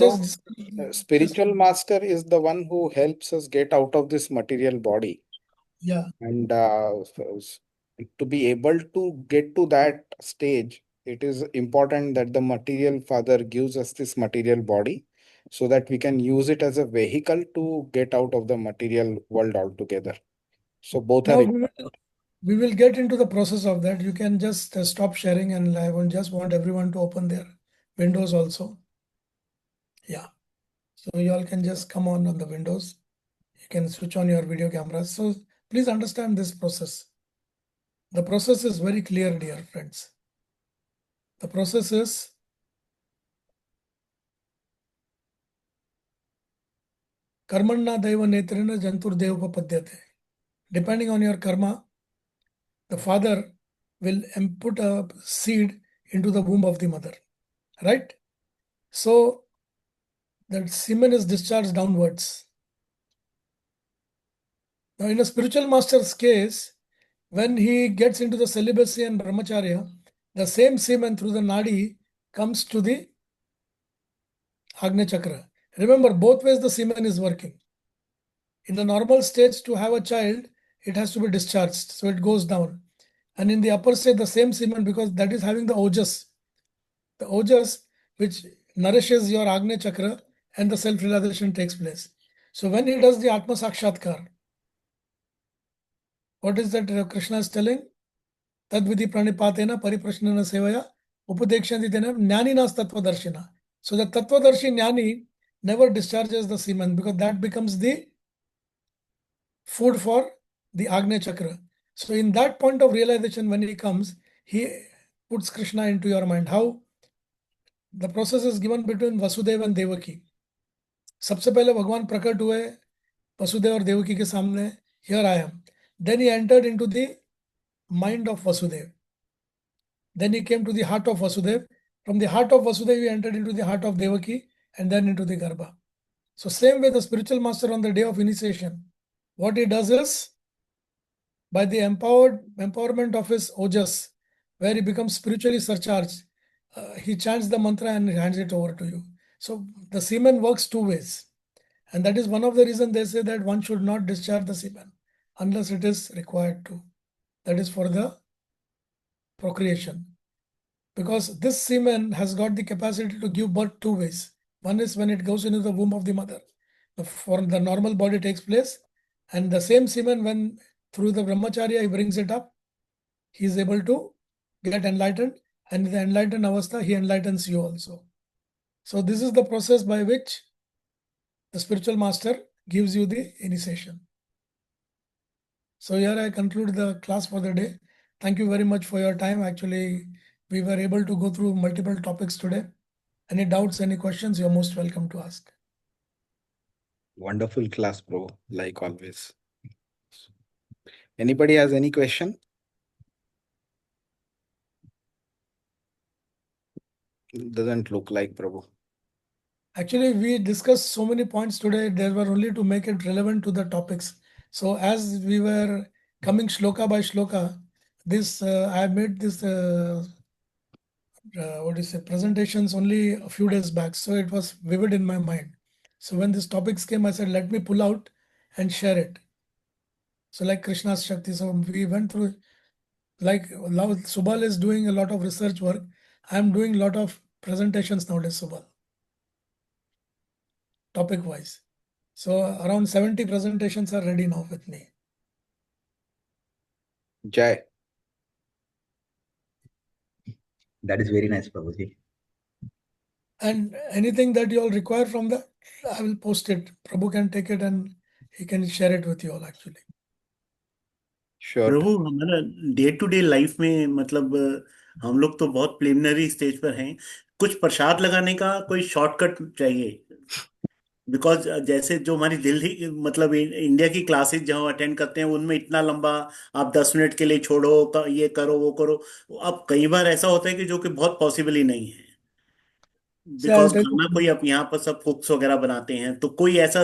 spiritual master is the one who helps us get out of this material body. Yeah. And to be able to get to that stage, it is important that the material father gives us this material body so that we can use it as a vehicle to get out of the material world altogether. So both Now are We will get into the process of that. You can just stop sharing, and I will just want everyone to open their windows also. Yeah. So you all can just come on the windows. You can switch on your video cameras. So please understand this process. The process is very clear, dear friends. The process is karmanna deva netrena jantur devapapadyate. Depending on your karma, the father will put a seed into the womb of the mother. Right? So that semen is discharged downwards. Now, in a spiritual master's case, when he gets into the celibacy and brahmacharya, the same semen through the nadi comes to the Agnya Chakra. Remember, both ways the semen is working. In the normal stage, to have a child, it has to be discharged, so it goes down. And in the upper stage, the same semen, because that is having the ojas. The ojas, which nourishes your Agnya Chakra, and the self-realization takes place. So when he does the Atma Sakshatkar, what is that Krishna is telling? Tadvidi pranipatena pariprashnana sevaya upadekshandi tena jnaninas tattvadarshina. So the tattvadarshi jnani never discharges the semen, because that becomes the food for the Agnya Chakra. So in that point of realization, when he comes, he puts Krishna into your mind. How? The process is given between Vasudeva and Devaki. सबसे पहले भगवान प्रकट हुए वसुदेव और देवकी के सामने, here I am. Then he entered into the mind of Vasudev. Then he came to the heart of Vasudev. From the heart of Vasudev, he entered into the heart of Devaki, and then into the Garbha. So same way, the spiritual master on the day of initiation, what he does is, by the empowerment of his ojas, where he becomes spiritually surcharged, he chants the mantra and hands it over to you. So the semen works two ways. And that is one of the reasons they say that one should not discharge the semen unless it is required to. That is for the procreation. Because this semen has got the capacity to give birth two ways. One is when it goes into the womb of the mother. For the normal body takes place. And the same semen, when through the brahmacharya he brings it up, he is able to get enlightened. And in the enlightened avastha, he enlightens you also. So this is the process by which the spiritual master gives you the initiation. So here I conclude the class for the day. Thank you very much for your time. Actually, we were able to go through multiple topics today. Any doubts, any questions, you're most welcome to ask. Wonderful class, bro, like always. Anybody has any question? Doesn't look like, Prabhu. Actually, we discussed so many points today. There were only to make it relevant to the topics. So as we were coming shloka by shloka, this I made this presentations only a few days back. So it was vivid in my mind. So when these topics came, I said, let me pull out and share it. So like Krishna's Shakti. So we went through, like now Subal is doing a lot of research work. I'm doing a lot of presentations nowadays, Subal, topic wise. So around 70 presentations are ready now with me. Jai. That is very nice, Prabhuji. And anything that you all require from that, I will post it. Prabhu can take it and he can share it with you all actually. Sure. प्रभु हमारा day to day life में मतलब हम लोग तो बहुत preliminary stage पर हैं, कुछ प्रसाद लगाने का कोई शॉर्टकट चाहिए। बिकॉज जैसे जो हमारी दिल्ली मतलब इंडिया की क्लासेस जहाँ अटेंड करते हैं उनमें इतना लंबा आप 10 मिनट के लिए छोड़ो, ये करो वो करो। अब कई बार ऐसा होता है कि जो कि बहुत पॉसिबल ही नहीं है, So I'll बिकॉज tell खाना you. कोई आप यहाँ पर सब कुक्स वगैरह बनाते हैं, तो कोई ऐसा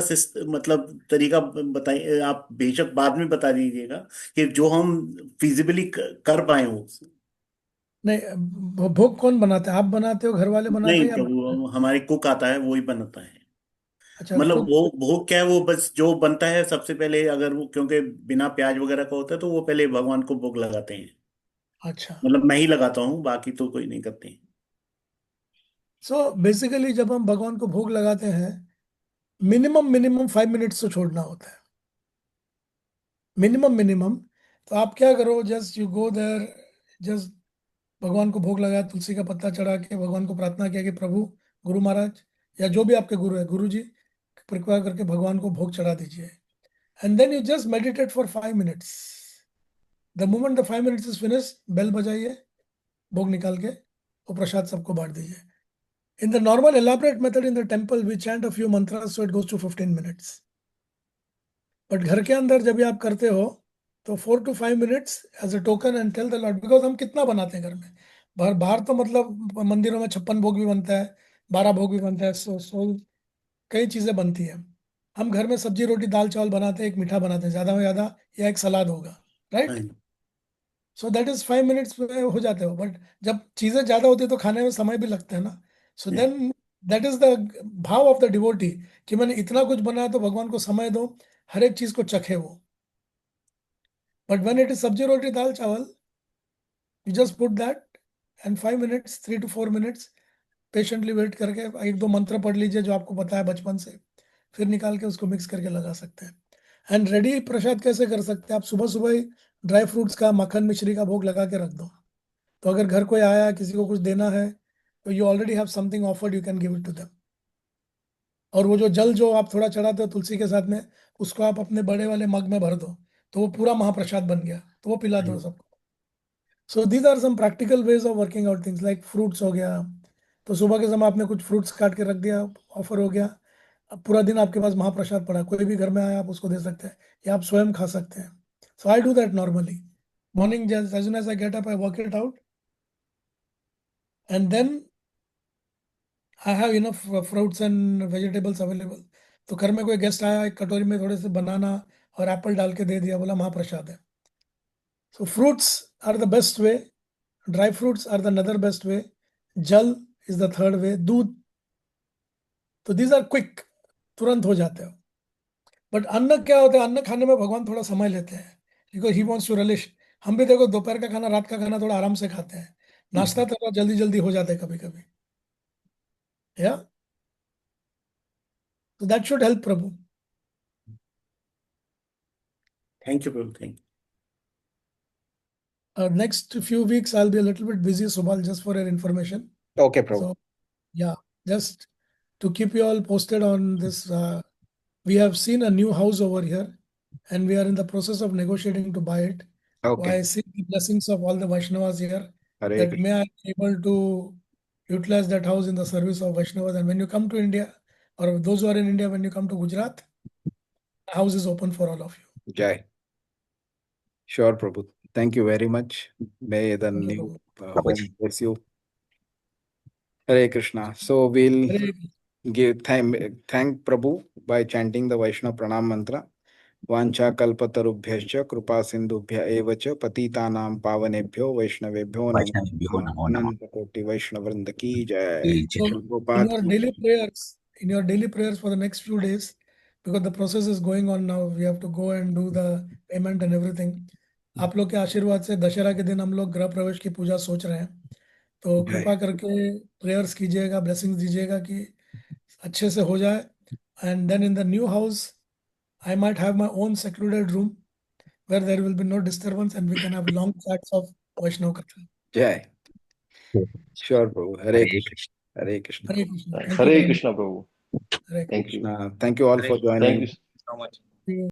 मतलब तरीका बताइए, आप बेशक बाद में बता दीजिएगा कि जो हम फिजिबली कर पाए हो। नहीं, भोग कौन बनाते हैं? आप बनाते हो, घर वाले बनाते नहीं हैं या बनाते हैं? प्रभु, हमारे कुक आता है, वो ही बनाता है। अच्छा, मतलब कुक। वो भोग क्या है, वो बस जो बनता है सबसे पहले, अगर वो क्योंकि बिना प्याज वगैरह का होता है तो वो पहले भगवान को भोग लगाते हैं। अच्छा, मतलब मैं ही लगाता हूँ, बाकी तो कोई नहीं करते हैं। सो बेसिकली जब हम भगवान को भोग लगाते हैं, मिनिमम 5 मिनट्स तो छोड़ना होता है। मिनिमम तो आप क्या करो, just you go there, just भगवान को भोग लगाया, तुलसी का पत्ता चढ़ा के भगवान को प्रार्थना किया कि प्रभु, गुरु महाराज या जो भी आपके गुरु है, गुरु जी कृपा करके भगवान को भोग चढ़ा दीजिए। And then you just meditate for 5 minutes। The moment the 5 minutes is finish, bell बजाइए, भोग निकाल के वो प्रसाद सबको बांट दीजिए। In the normal elaborate method in the temple, we chant a few mantras, so it goes to 15 minutes. But घर के अंदर जब भी आप करते हो तो 4 to 5 minutes as a token and tell the Lord, because हम कितना बनाते हैं घर में, बाहर बाहर तो मतलब मंदिरों में 56 भोग भी बनता है, 12 भोग भी बनता है, सो कई चीजें बनती है। हम घर में सब्जी रोटी दाल चावल बनाते हैं, एक मीठा बनाते हैं ज्यादा में ज्यादा, या एक सलाद होगा, right. Right. So that is 5 minutes में हो जाते हो। बट जब चीजें ज्यादा होती है तो खाने में समय भी लगता है ना। So Yeah. Then that is the भाव ऑफ द डिवोटी कि मैंने इतना कुछ बनाया तो भगवान को समय दो, हर एक चीज को चखे वो। बट व्हेन इट इज सब्जी रोटी दाल चावल, you just put that and 5 minutes, 3 to 4 minutes patiently wait करके एक दो मंत्र पढ़ लीजिए जो आपको पता है बचपन से, फिर निकाल के उसको मिक्स करके लगा सकते हैं। एंड रेडी प्रसाद कैसे कर सकते हैं, आप सुबह सुबह ही ड्राई फ्रूट्स का, मक्खन मिश्री का भोग लगा के रख दो। तो अगर घर कोई आया, किसी को कुछ देना है, तो you already have something offered, you can give it to them. और वो जो जल जो आप थोड़ा चढ़ाते हो तुलसी के साथ में, उसको आप अपने बड़े वाले मग में भर दो, तो वो पूरा महाप्रसाद बन गया, तो वो पिला दो सबको। So these are some practical ways of working out things, like fruits हो गया, तो सुबह के समय आपने कुछ फ्रूट्स काट के रख दिया, ऑफर हो गया, अब पूरा दिन आपके पास महाप्रसाद पड़ा, कोई भी घर में आया आप उसको दे सकते हैं, या आप स्वयं खा सकते हैं। So I do that normally morning, as soon as I get up, I work it out, and then I have enough fruits and vegetables available। तो घर में कोई गेस्ट आया, एक कटोरी में थोड़े से बनाना और एप्पल डाल के दे दिया, बोला महाप्रसाद है। So fruits are the best way, dry fruits are the another best way, जल इज द थर्ड वे, दूध। तो दीज आर क्विक, तुरंत हो जाते हो। बट अन्न क्या होता है, अन्न खाने में भगवान थोड़ा समय लेते हैं, because he wants to relish. हम भी देखो दोपहर का खाना, रात का खाना थोड़ा आराम से खाते हैं, नाश्ता थोड़ा जल्दी जल्दी हो जाता है कभी कभी, या तो that should help Prabhu. Thank you, Prabhu. Thank you. Next few weeks I'll be a little bit busy, Subal, just for your information. Okay, Prabhu. So yeah, just to keep you all posted on this, we have seen a new house over here and we are in the process of negotiating to buy it. Okay. I seek the blessings of all the Vaishnavas here, Hare that Krishna. may I be able to utilize that house in the service of Vaishnavas. And when you come to India, or those who are in India, when you come to Gujarat, the house is open for all of you. Jai. Sure, Prabhu. Thank you very much. May the Thank you, new Prabhu. home bless you. Hare Krishna. So we'll Hare give thank Prabhu by chanting the Vaishnava Pranam mantra. वांछा कल्पतरुभ्यश्च कृपा सिंधुभ्य एव च पतितानां पावनेभ्यो वैष्णवेभ्यो नमो वैष्णवेभ्यो नमो नमः। अनंत कोटि वैष्णव वृंद की जय। की जय। So in your daily prayers for the next few days, because the process is going on now, we have to go and do the payment and everything. आप लोग के आशीर्वाद से दशहरा के दिन हम लोग गृह प्रवेश की पूजा सोच रहे हैं, तो कृपा करके प्रेयर्स कीजिएगा, ब्लेसिंग्स दीजिएगा कि अच्छे से हो जाए। And then in the new house I might have my own secluded room where there will be no disturbance and we can have long chats of Vaishnav Katha. जय। Sure, Prabhu. Hare Hare Krishna. Krishna. Hare Krishna. Hare Krishna. Thank you Hare very much. Krishna, Prabhu. Hare Thank you. Thank you all for Hare- joining. Thank you. So much.